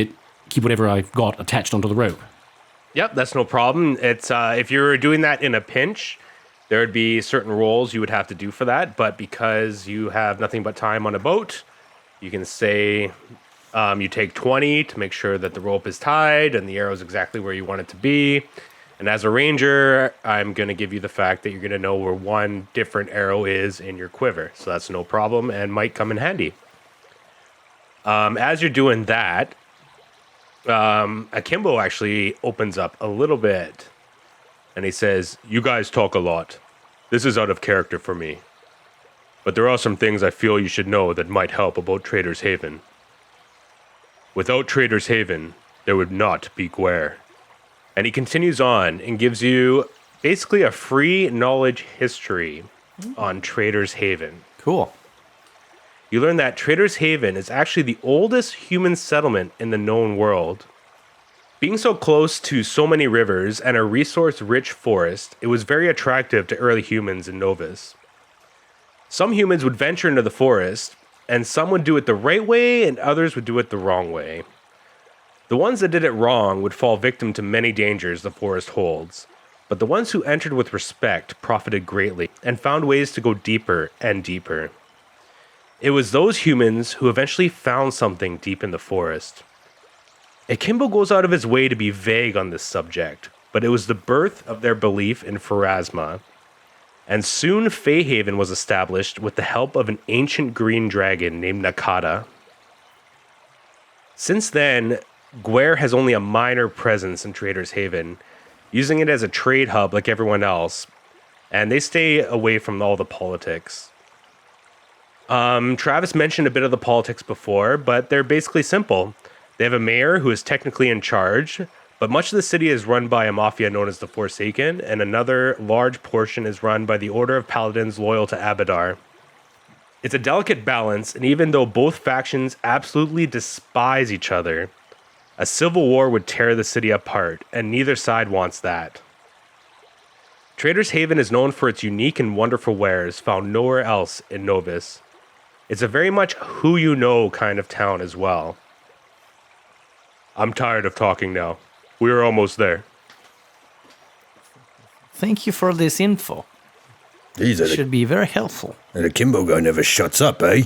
whatever I've got attached onto the rope. Yep, that's no problem. It's if you were doing that in a pinch, there would be certain rolls you would have to do for that, but because you have nothing but time on a boat, you can say you take 20 to make sure that the rope is tied and the arrow is exactly where you want it to be. And as a ranger, I'm going to give you the fact that you're going to know where one different arrow is in your quiver. So that's no problem and might come in handy. As you're doing that, Akimbo actually opens up a little bit and he says, "You guys talk a lot. This is out of character for me. But there are some things I feel you should know that might help about Trader's Haven. Without Trader's Haven, there would not be Gware." And he continues on and gives you basically a free knowledge history on Trader's Haven. Cool. You learn that Trader's Haven is actually the oldest human settlement in the known world. Being so close to so many rivers and a resource-rich forest, it was very attractive to early humans in Novus. Some humans would venture into the forest, and some would do it the right way and others would do it the wrong way. The ones that did it wrong would fall victim to many dangers the forest holds, but the ones who entered with respect profited greatly and found ways to go deeper and deeper. It was those humans who eventually found something deep in the forest. Akimbo goes out of his way to be vague on this subject, but it was the birth of their belief in Pharasma. And soon Feyhaven was established with the help of an ancient green dragon named Nakata. Since then, Gware has only a minor presence in Trader's Haven, using it as a trade hub like everyone else, and they stay away from all the politics. Travis mentioned a bit of the politics before, but they're basically simple. They have a mayor who is technically in charge, but much of the city is run by a mafia known as the Forsaken, and another large portion is run by the Order of Paladins loyal to Abadar. It's a delicate balance, and even though both factions absolutely despise each other, a civil war would tear the city apart, and neither side wants that. Trader's Haven is known for its unique and wonderful wares found nowhere else in Novus. It's a very much who you know kind of town as well. I'm tired of talking now. We're almost there. Thank you for this info. These It should be very helpful. and the Akimbo guy never shuts up, eh?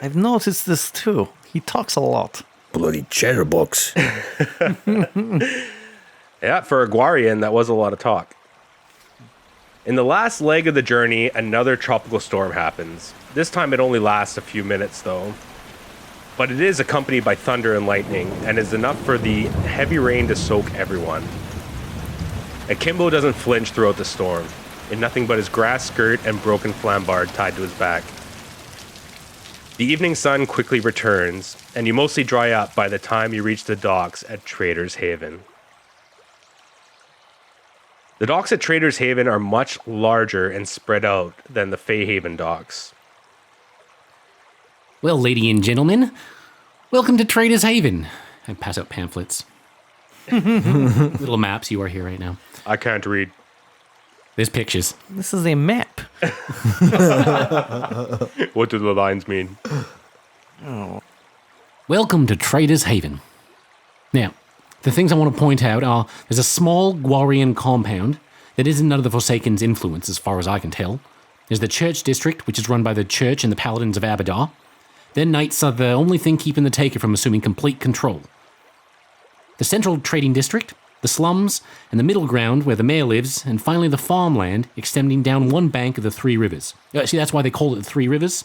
I've noticed this too. He talks a lot. Bloody chatterbox. Yeah, for a Gwarian, that was a lot of talk. In the last leg of the journey, another tropical storm happens. This time it only lasts a few minutes, though. But it is accompanied by thunder and lightning, and is enough for the heavy rain to soak everyone. Akimbo doesn't flinch throughout the storm, in nothing but his grass skirt and broken flambard tied to his back. The evening sun quickly returns, and you mostly dry up by the time you reach the docks at Trader's Haven. The docks at Trader's Haven are much larger and spread out than the Fayhaven docks. Well, lady and gentlemen, welcome to Trader's Haven. I pass out pamphlets. Little maps, you are here right now. I can't read. There's pictures. This is a map. What do the lines mean? Welcome to Trader's Haven. Now, the things I want to point out are there's a small Gwarian compound that isn't under the Forsaken's influence as far as I can tell. There's the church district, which is run by the church and the paladins of Abadar. Their knights are the only thing keeping the Taker from assuming complete control. The central trading district, the slums, and the middle ground where the mayor lives, and finally the farmland extending down one bank of the Three Rivers. See, that's why they call it the Three Rivers.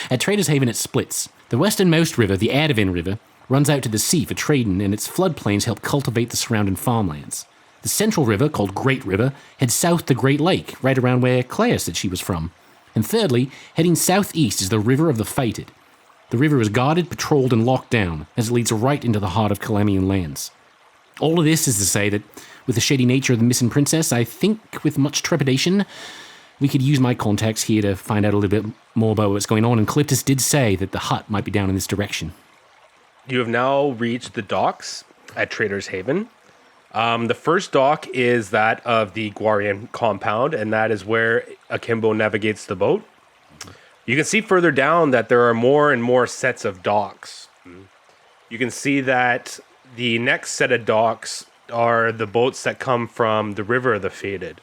At Trader's Haven it splits. The westernmost river, the Adavan River, runs out to the sea for trading, and its floodplains help cultivate the surrounding farmlands. The central river, called Great River, heads south to Great Lake, right around where Claire said she was from. And thirdly, heading southeast is the River of the Fated. The river is guarded, patrolled, and locked down, as it leads right into the heart of Calamian lands. All of this is to say that, with the shady nature of the missing princess, I think, with much trepidation, we could use my contacts here to find out a little bit more about what's going on, and Calyptus did say that the hut might be down in this direction. You have now reached the docks at Trader's Haven. The first dock is that of the Gwarian compound, and that is where Akimbo navigates the boat. You can see further down that there are more and more sets of docks. You can see that the next set of docks are the boats that come from the River of the Fated.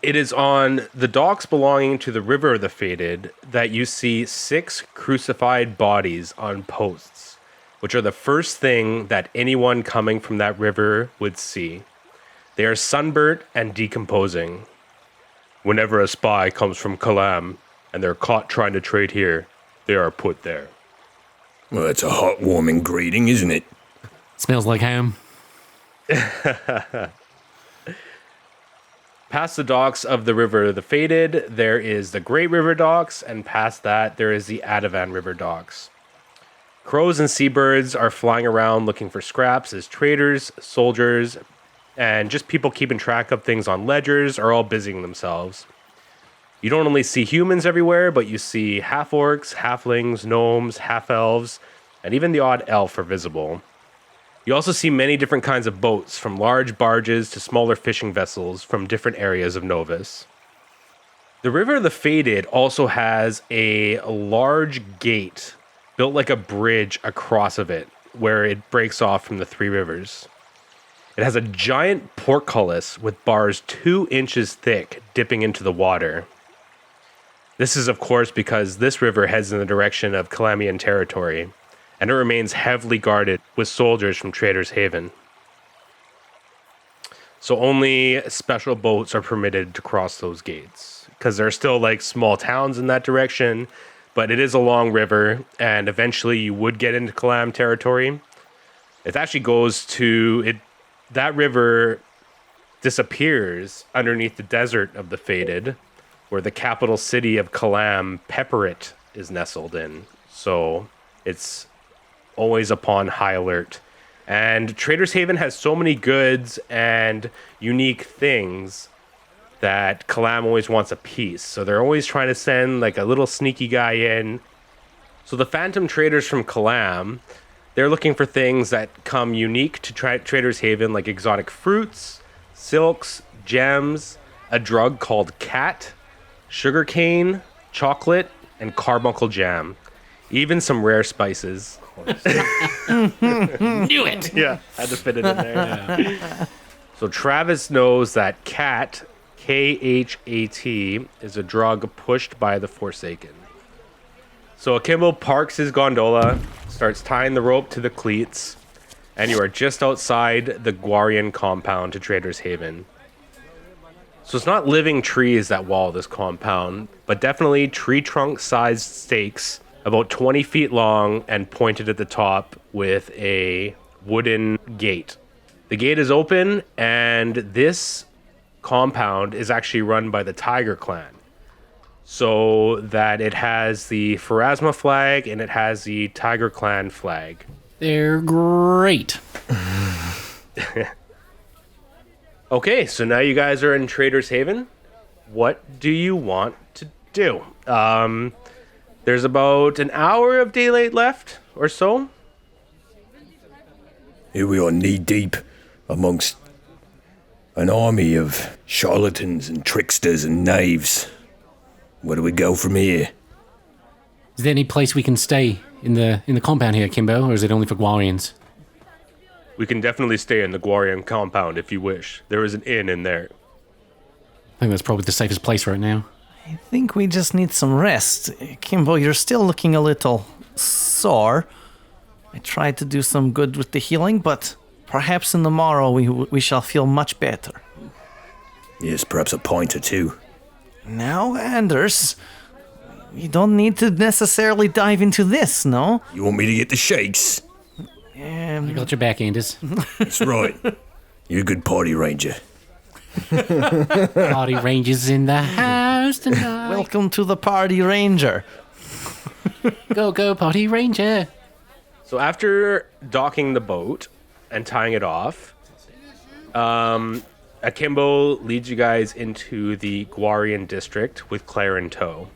It is on the docks belonging to the River of the Fated that you see 6 crucified bodies on posts, which are the first thing that anyone coming from that river would see. They are sunburnt and decomposing. Whenever a spy comes from Kalam and they're caught trying to trade here, they are put there. Well, that's a heartwarming greeting, isn't it? Smells like ham. Past the docks of the River of the Fated, there is the Great River docks, and past that, there is the Adavan River docks. Crows and seabirds are flying around looking for scraps as traders, soldiers, and just people keeping track of things on ledgers are all busying themselves. You don't only see humans everywhere, but you see half-orcs, halflings, gnomes, half-elves, and even the odd elf are visible. You also see many different kinds of boats, from large barges to smaller fishing vessels from different areas of Novus. The River of the Fated also has a large gate built like a bridge across of it, where it breaks off from the Three Rivers. It has a giant portcullis with bars 2 inches thick dipping into the water. This is, of course, because this river heads in the direction of Calamian territory, and it remains heavily guarded with soldiers from Trader's Haven. So only special boats are permitted to cross those gates, because there are still like small towns in that direction, but it is a long river, and eventually you would get into Kalam territory. It actually goes to it. That river disappears underneath the desert of the Fated, where the capital city of Kalam, Pepperit, is nestled in. So it's always upon high alert. And Trader's Haven has so many goods and unique things that Kalam always wants a piece. So they're always trying to send like a little sneaky guy in. So the phantom traders from Kalam, they're looking for things that come unique to Trader's Haven, like exotic fruits, silks, gems, a drug called cat, sugarcane, chocolate, and carbuncle jam. Even some rare spices. Knew it. Yeah, had to fit it in there. So Travis knows that cat, Khat, is a drug pushed by the Forsaken. So Akimbo parks his gondola, starts tying the rope to the cleats, and you are just outside the Gwarian compound to Trader's Haven. So it's not living trees that wall this compound, but definitely tree trunk-sized stakes about 20 feet long and pointed at the top with a wooden gate. The gate is open, and this compound is actually run by the Tiger Clan. So that it has the Pharasma flag and it has the Tiger Clan flag. They're great. Okay, so now you guys are in Trader's Haven. What do you want to do? There's about an hour of daylight left or so. Here we are knee-deep amongst an army of charlatans and tricksters and knaves. Where do we go from here? Is there any place we can stay in the compound here, Akimbo, or is it only for Gwarians? We can definitely stay in the Gwarian compound if you wish. There is an inn in there. I think that's probably the safest place right now. I think we just need some rest. Kimbo, you're still looking a little sore. I tried to do some good with the healing, but perhaps in the morrow we shall feel much better. Yes, perhaps a pint or two. Now, Anders, you don't need to necessarily dive into this, no? You want me to get the shakes? I got your back, Anders. That's right. You're a good party ranger. Party Rangers in the house tonight. Welcome to the party, Ranger. Go, go, Party Ranger. So after docking the boat and tying it off, Akimbo leads you guys into the Gwarian district with Claire in tow.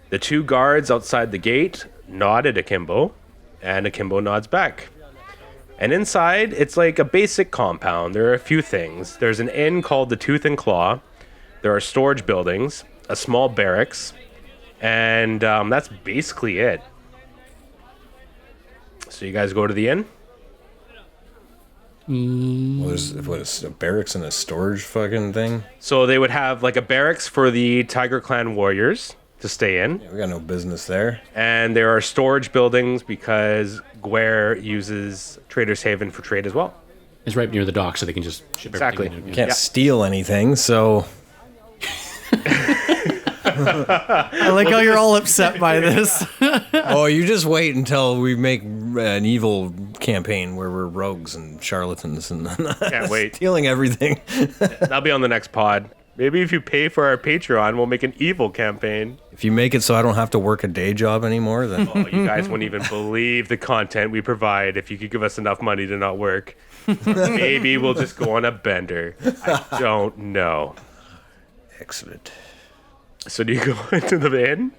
The two guards outside the gate nod at Akimbo, and Akimbo nods back. And inside, it's like a basic compound. There are a few things. There's an inn called the Tooth and Claw. There are storage buildings, a small barracks, and that's basically it. So you guys go to the inn? What is a barracks and a storage fucking thing? So they would have like a barracks for the Tiger Clan warriors to stay in. Yeah, we got no business there. And there are storage buildings because Gware uses Trader's Haven for trade as well. It's right near the dock, so they can just ship Exactly. everything in. Can't steal anything, so I like how you're all upset by this. oh, you just wait until we make an evil campaign where we're rogues and charlatans and Can't wait. stealing everything. That'll be on the next pod. Maybe if you pay for our Patreon, we'll make an evil campaign. If you make it so I don't have to work a day job anymore, then Oh, you guys wouldn't even believe the content we provide if you could give us enough money to not work. Maybe we'll just go on a bender. I don't know. Excellent. So do you go into the inn?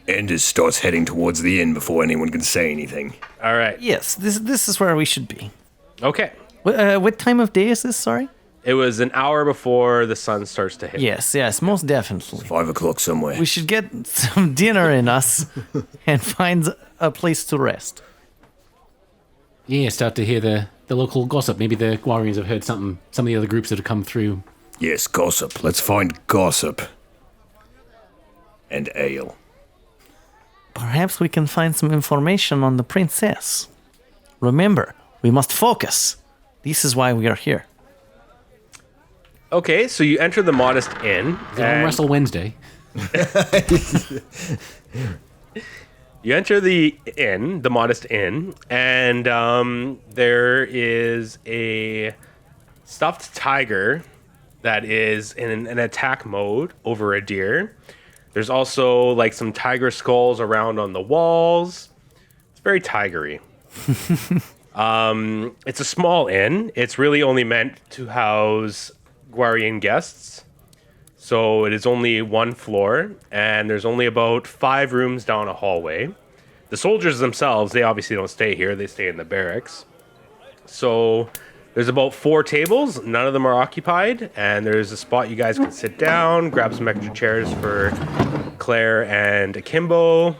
Anders starts heading towards the inn before anyone can say anything. All right. Yes, this is where we should be. Okay. What time of day is this, sorry? It was an hour before the sun starts to hit. Yes, most definitely. 5 o'clock somewhere. We should get some dinner in us and find a place to rest. Yeah, start to hear the local gossip. Maybe the Gwarians have heard something. Some of the other groups that have come through. Yes, gossip. Let's find gossip. And ale. Perhaps we can find some information on the princess. Remember, we must focus. This is why we are here. Okay, so you enter the Modest Inn. Is it on Wrestle Wednesday? You enter the inn, the Modest Inn, and there is a stuffed tiger that is in an attack mode over a deer. There's also like some tiger skulls around on the walls. It's very tigery. It's a small inn. It's really only meant to house Gwarian guests. So it is only one floor, and there's only about 5 rooms down a hallway. The soldiers themselves, they obviously don't stay here. They stay in the barracks. So there's about 4 tables. None of them are occupied, and there's a spot you guys can sit down, grab some extra chairs for Claire and Akimbo.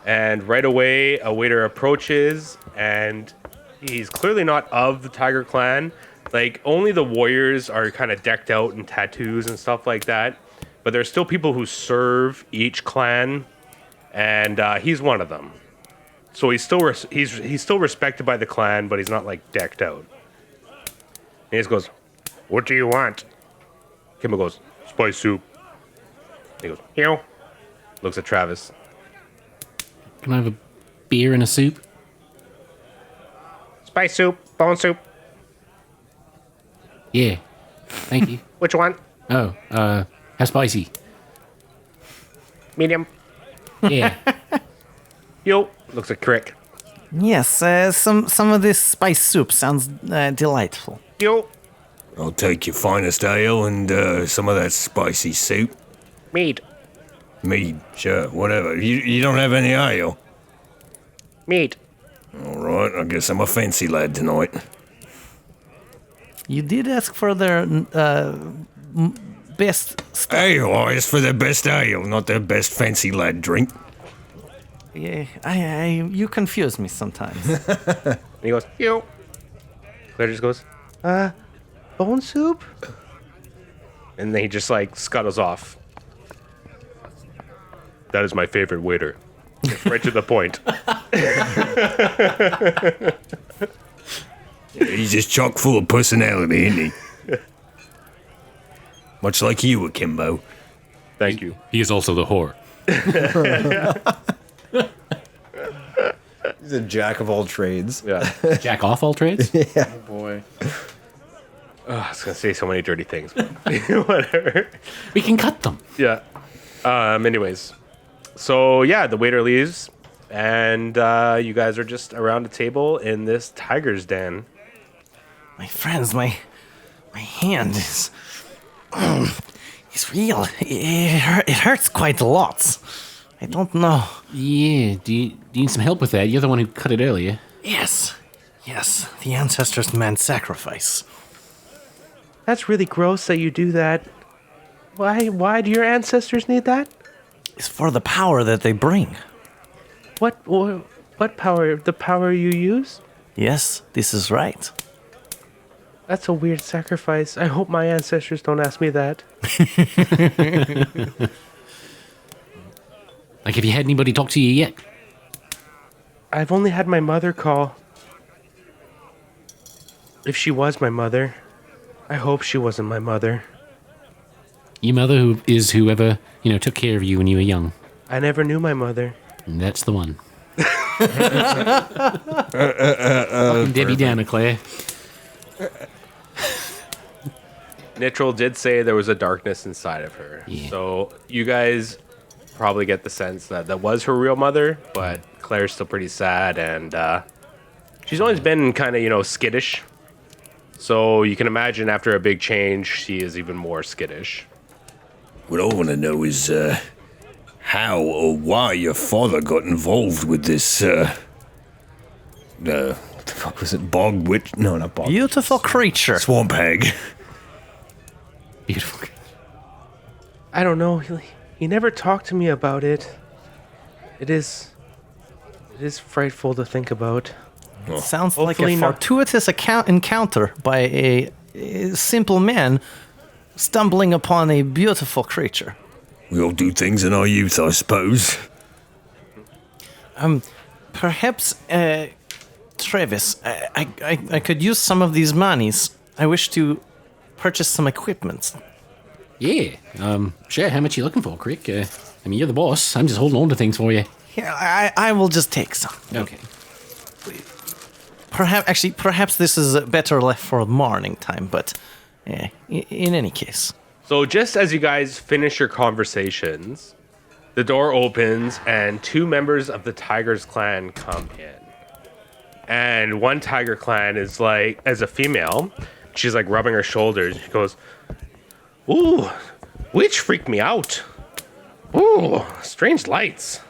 And right away, a waiter approaches, and he's clearly not of the Tiger Clan. Like, only the warriors are kind of decked out in tattoos and stuff like that. But there's still people who serve each clan, and he's one of them. So he's still respected by the clan, but he's not, like, decked out. And he just goes, "What do you want?" Kimbo goes, "Spice soup." He goes, "Here." Looks at Travis. Can I have a beer and a soup? "Spice soup, bone soup. Yeah. Thank you. Which one?" Oh, how spicy? "Medium." Yeah. Yo. Looks at Crick. Yes, some of this spice soup sounds delightful. Yo. I'll take your finest ale and some of that spicy soup. Mead. Mead, sure, whatever. You don't have any ale? Mead. All right, I guess I'm a fancy lad tonight. You did ask for their best stuff. Ale, I asked for their best ale, not their best fancy lad drink. Yeah, you confuse me sometimes. And he goes, "Yo." Claire just goes, "Bone soup?" And then he just, like, scuttles off. "That is my favorite waiter." Right to the point. He's just chock full of personality, isn't he? Much like you, Akimbo. Thank you. He is also the whore. He's a jack of all trades. Yeah. Jack off all trades? Oh boy. I was going to say so many dirty things. But whatever. We can cut them. Yeah. Anyways. So, yeah, the waiter leaves. And you guys are just around a table in this tiger's den. My friends, my hand is it's real. It hurts quite a lot. I don't know. Yeah, do you need some help with that? You're the one who cut it earlier. Yes, the ancestors demand sacrifice. That's really gross that you do that. Why do your ancestors need that? It's for the power that they bring. What power? The power you use? Yes, this is right. That's a weird sacrifice. I hope my ancestors don't ask me that. Like, have you had anybody talk to you yet? I've only had my mother call. If she was my mother, I hope she wasn't my mother. Your mother, who is whoever, took care of you when you were young. I never knew my mother. And that's the one. Fucking Debbie Downer, Claire. Nitral did say there was a darkness inside of her. Yeah. So you guys probably get the sense that that was her real mother, but Claire's still pretty sad, and she's always been kind of, skittish. So you can imagine after a big change, she is even more skittish. What I want to know is how or why your father got involved with this, what the fuck was it? Bog witch? No, not bog. Beautiful creature. Swamp hag. Beautiful. I don't know. He never talked to me about it. It is frightful to think about. Sounds like a Hopefully not. fortuitous encounter by a simple man stumbling upon a beautiful creature. We all do things in our youth, I suppose. Perhaps, Travis, I could use some of these monies. I wish to purchase some equipment. Yeah, sure. How much are you looking for, Crick? You're the boss. I'm just holding on to things for you. Yeah, I will just take some. Okay. Perhaps this is better left for morning time, but In any case. So just as you guys finish your conversations, the door opens and 2 members of the Tigers clan come in. And one Tiger clan is like, as a female, she's like rubbing her shoulders. She goes, "Ooh, witch freaked me out. Ooh, strange lights."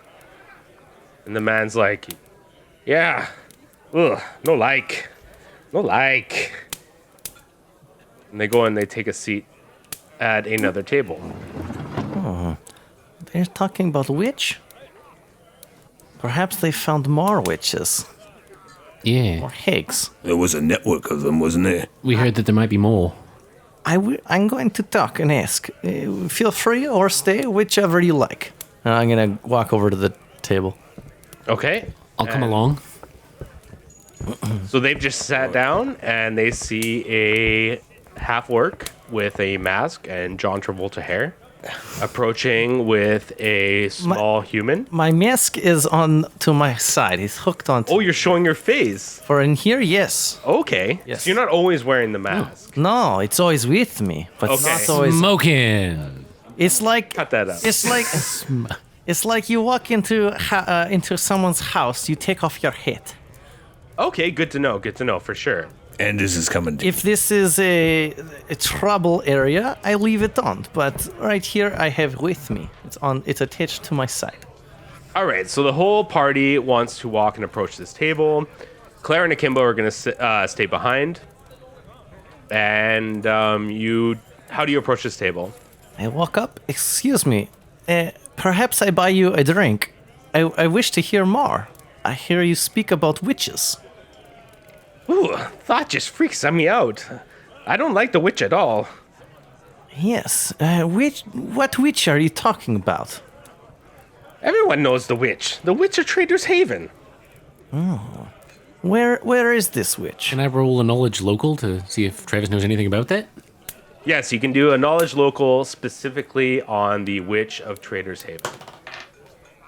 And the man's like, "Yeah, ugh, no like. And they go and they take a seat at another table. They're talking about witch? Perhaps they found more witches. Yeah. Or hags. There was a network of them, wasn't there? We heard that there might be more. I'm going to talk and ask. Feel free or stay, whichever you like. I'm going to walk over to the table. Okay. I'll come along. So they've just sat down and they see a half-orc with a mask and John Travolta hair approaching with a small human. My mask is on to my side. It's hooked on. Oh, you're showing your face. For in here, yes. Okay. Yes. So you're not always wearing the mask. No, it's always with me, but Okay. not always. Smoking. It's like Cut that out. it's like you walk into someone's house, you take off your hat. Okay, good to know for sure. Anders is coming to If this is a trouble area, I leave it on. But right here, I have with me. It's attached to my side. All right, so the whole party wants to walk and approach this table. Claire and Akimbo are going to stay behind. And how do you approach this table? I walk up. Excuse me. Perhaps I buy you a drink. I wish to hear more. I hear you speak about witches. Ooh, thought just freaks me out. I don't like the witch at all. Yes. What witch are you talking about? Everyone knows the witch. The witch of Trader's Haven. Where is this witch? Can I roll a knowledge local to see if Travis knows anything about that? Yes, you can do a knowledge local specifically on the witch of Trader's Haven.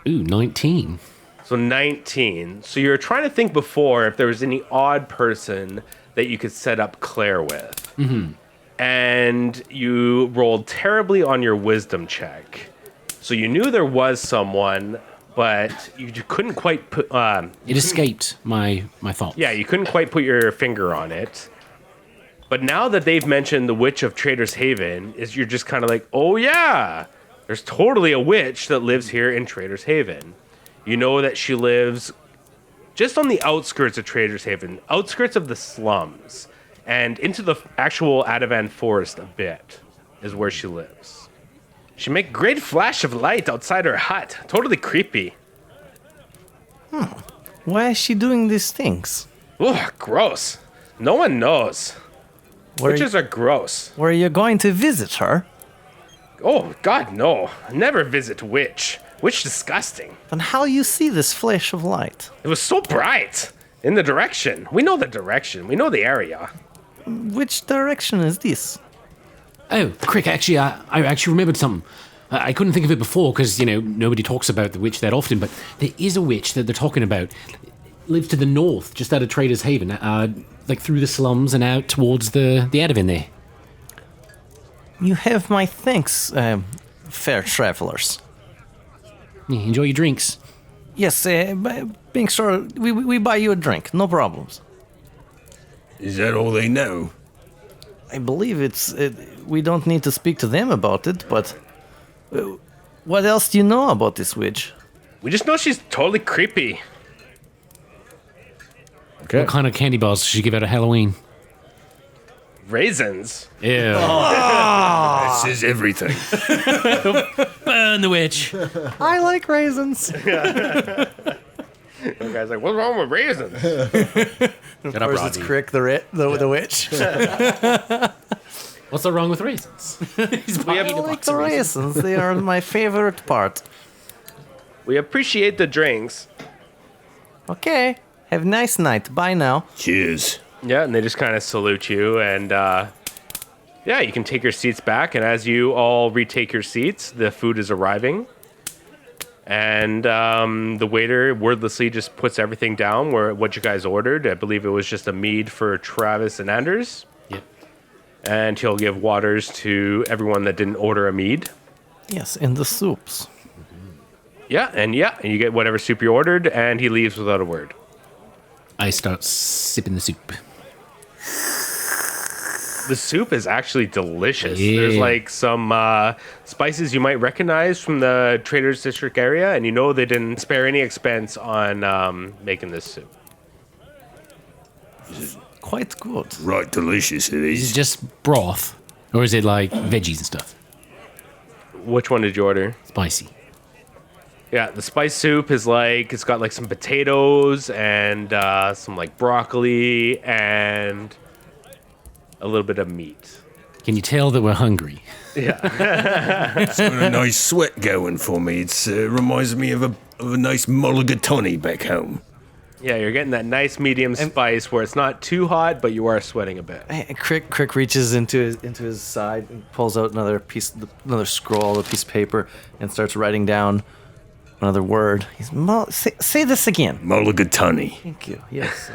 Ooh, 19. So 19. So you're trying to think before if there was any odd person that you could set up Claire with. Mm-hmm. And you rolled terribly on your wisdom check. So you knew there was someone, but you couldn't quite put... It escaped my thoughts. Yeah, you couldn't quite put your finger on it. But now that they've mentioned the witch of Trader's Haven, you're just kind of like, oh yeah, there's totally a witch that lives here in Trader's Haven. You know that she lives just on the outskirts of Trader's Haven, outskirts of the slums, and into the actual Ativan forest a bit is where she lives. She make great flash of light outside her hut. Totally creepy. Why is she doing these things? Ugh, gross. No one knows. Witches are gross. Were you going to visit her? Oh, God, no. Never visit witch. Witch disgusting. Then how you see this flash of light? It was so bright. In the direction. We know the direction. We know the area. Which direction is this? Oh, quick, actually, I actually remembered something. I couldn't think of it before because, nobody talks about the witch that often, but there is a witch that they're talking about. Lives to the north, just out of Trader's Haven, like through the slums and out towards the Ativan there. You have my thanks, fair travelers. Yeah, enjoy your drinks. Yes, being sure we buy you a drink, no problems. Is that all they know? I believe we don't need to speak to them about it, but what else do you know about this witch? We just know she's totally creepy. Okay. What kind of candy bars does she give out at Halloween? Raisins. Ew. This is everything. Burn the witch. I like raisins. The guy's like, what's wrong with raisins? Shut up, Rodney. Crick the witch. What's so wrong with raisins? He's buying I a like box the of raisins. raisins. They are my favorite part. We appreciate the drinks. Okay. Have a nice night. Bye now. Cheers. Yeah, and they just kind of salute you, and yeah, you can take your seats back. And as you all retake your seats, the food is arriving, and the waiter wordlessly just puts everything down what you guys ordered. I believe it was just a mead for Travis and Anders. Yep. And he'll give waters to everyone that didn't order a mead. Yes, and the soups. And you get whatever soup you ordered, and he leaves without a word. I start sipping the soup. The soup is actually delicious. Yeah. There's like some spices you might recognize from the Trader's District area, and you know they didn't spare any expense on making this soup. Quite good. Right delicious it Is is. it just broth? Or is it like veggies and stuff? Which one did you order? Spicy. Yeah, the spice soup is like, it's got like some potatoes and some like broccoli and a little bit of meat. Can you tell that we're hungry? It's got a nice sweat going for me. It reminds me of a nice mulligatawny back home. Yeah, you're getting that nice medium spice where it's not too hot, but you are sweating a bit. Crick reaches into his side and pulls out another scroll, a piece of paper, and starts writing down another word. He's say this again. Mulligatawny. Thank you. Yes.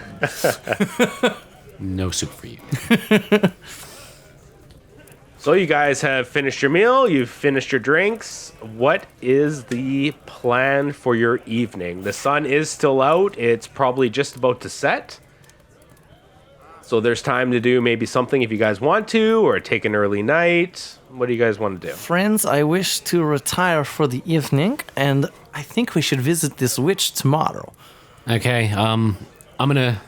No soup for you. So you guys have finished your meal, you've finished your drinks. What is the plan for your evening? The sun is still out. It's probably just about to set. So there's time to do maybe something if you guys want to, or take an early night. What do you guys want to do? Friends, I wish to retire for the evening, and I think we should visit this witch tomorrow. Okay, I'm gonna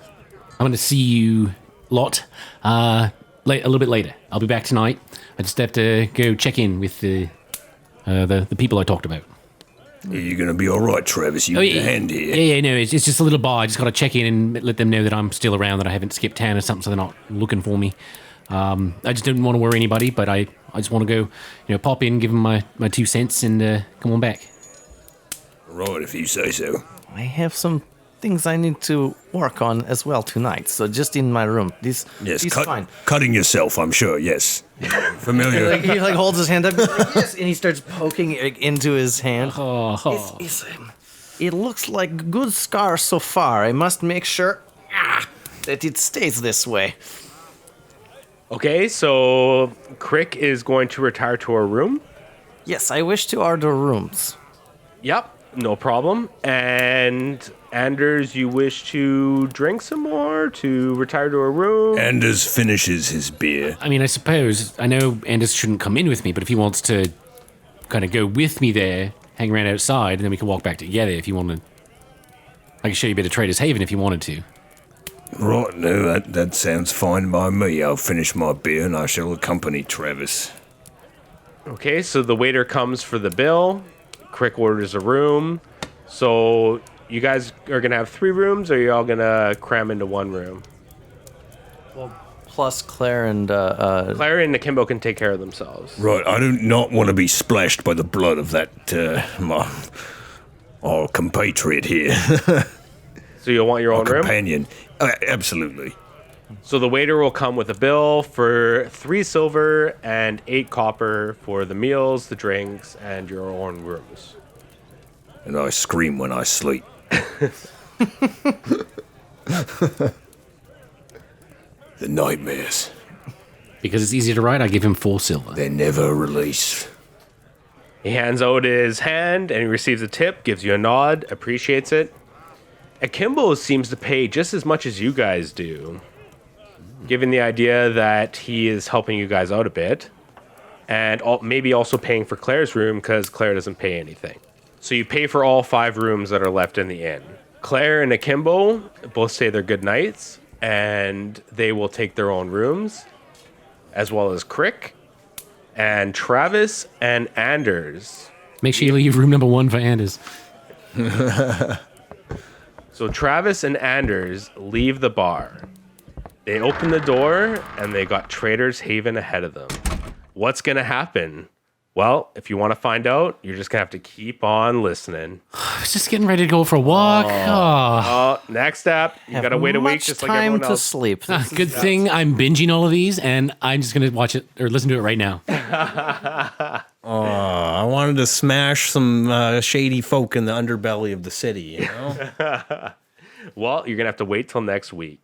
see you lot a little bit later. I'll be back tonight. I just have to go check in with the people I talked about. Are you going to be all right, Travis? You need a hand here. Yeah, no, it's just a little bar. I just got to check in and let them know that I'm still around, that I haven't skipped town or something, so they're not looking for me. I just didn't want to worry anybody, but I just want to go, pop in, give them my 2 cents, and come on back. Right, if you say so. I have some things I need to work on as well tonight, so just in my room. This is fine. Cutting yourself, I'm sure, yes. Familiar. He holds his hand up, yes, and he starts poking it into his hand. It looks like good scars so far. I must make sure that it stays this way. Okay, so Crick is going to retire to her room. Yes, I wish to order rooms. Yep, no problem. And Anders, you wish to drink some more, to retire to a room? Anders finishes his beer. I mean, I suppose, I know Anders shouldn't come in with me, but if he wants to kind of go with me there, hang around outside, and then we can walk back together if you want to. I can show you a bit of Trader's Haven if you wanted to. Right, no, that sounds fine by me. I'll finish my beer and I shall accompany Travis. Okay, so the waiter comes for the bill. Crick orders a room. So you guys are going to have 3 rooms, or are you all going to cram into 1 room? Plus Claire and... Claire and Akimbo can take care of themselves. Right, I do not want to be splashed by the blood of that, our compatriot here. So you'll want your own room? Companion. Absolutely. So the waiter will come with a bill for 3 silver and 8 copper for the meals, the drinks, and your own rooms. And I scream when I sleep. The nightmares. Because it's easier to write, I give him 4 silver. They never release. He hands out his hand and he receives a tip, gives you a nod, appreciates it. Akimbo seems to pay just as much as you guys do, given the idea that he is helping you guys out a bit, and maybe also paying for Claire's room because Claire doesn't pay anything. So you pay for all 5 rooms that are left in the inn. Claire and Akimbo both say their good nights, and they will take their own rooms, as well as Crick, and Travis, and Anders. Make sure you leave room number 1 for Anders. So Travis and Anders leave the bar. They open the door, and they got Trader's Haven ahead of them. What's going to happen? Well, if you want to find out, you're just going to have to keep on listening. I was just getting ready to go for a walk. Next up, you got to wait a week just like everyone time to else. sleep. Good thing I'm binging all of these, and I'm just going to watch it or listen to it right now. I wanted to smash some shady folk in the underbelly of the city, you know? Well, you're going to have to wait till next week.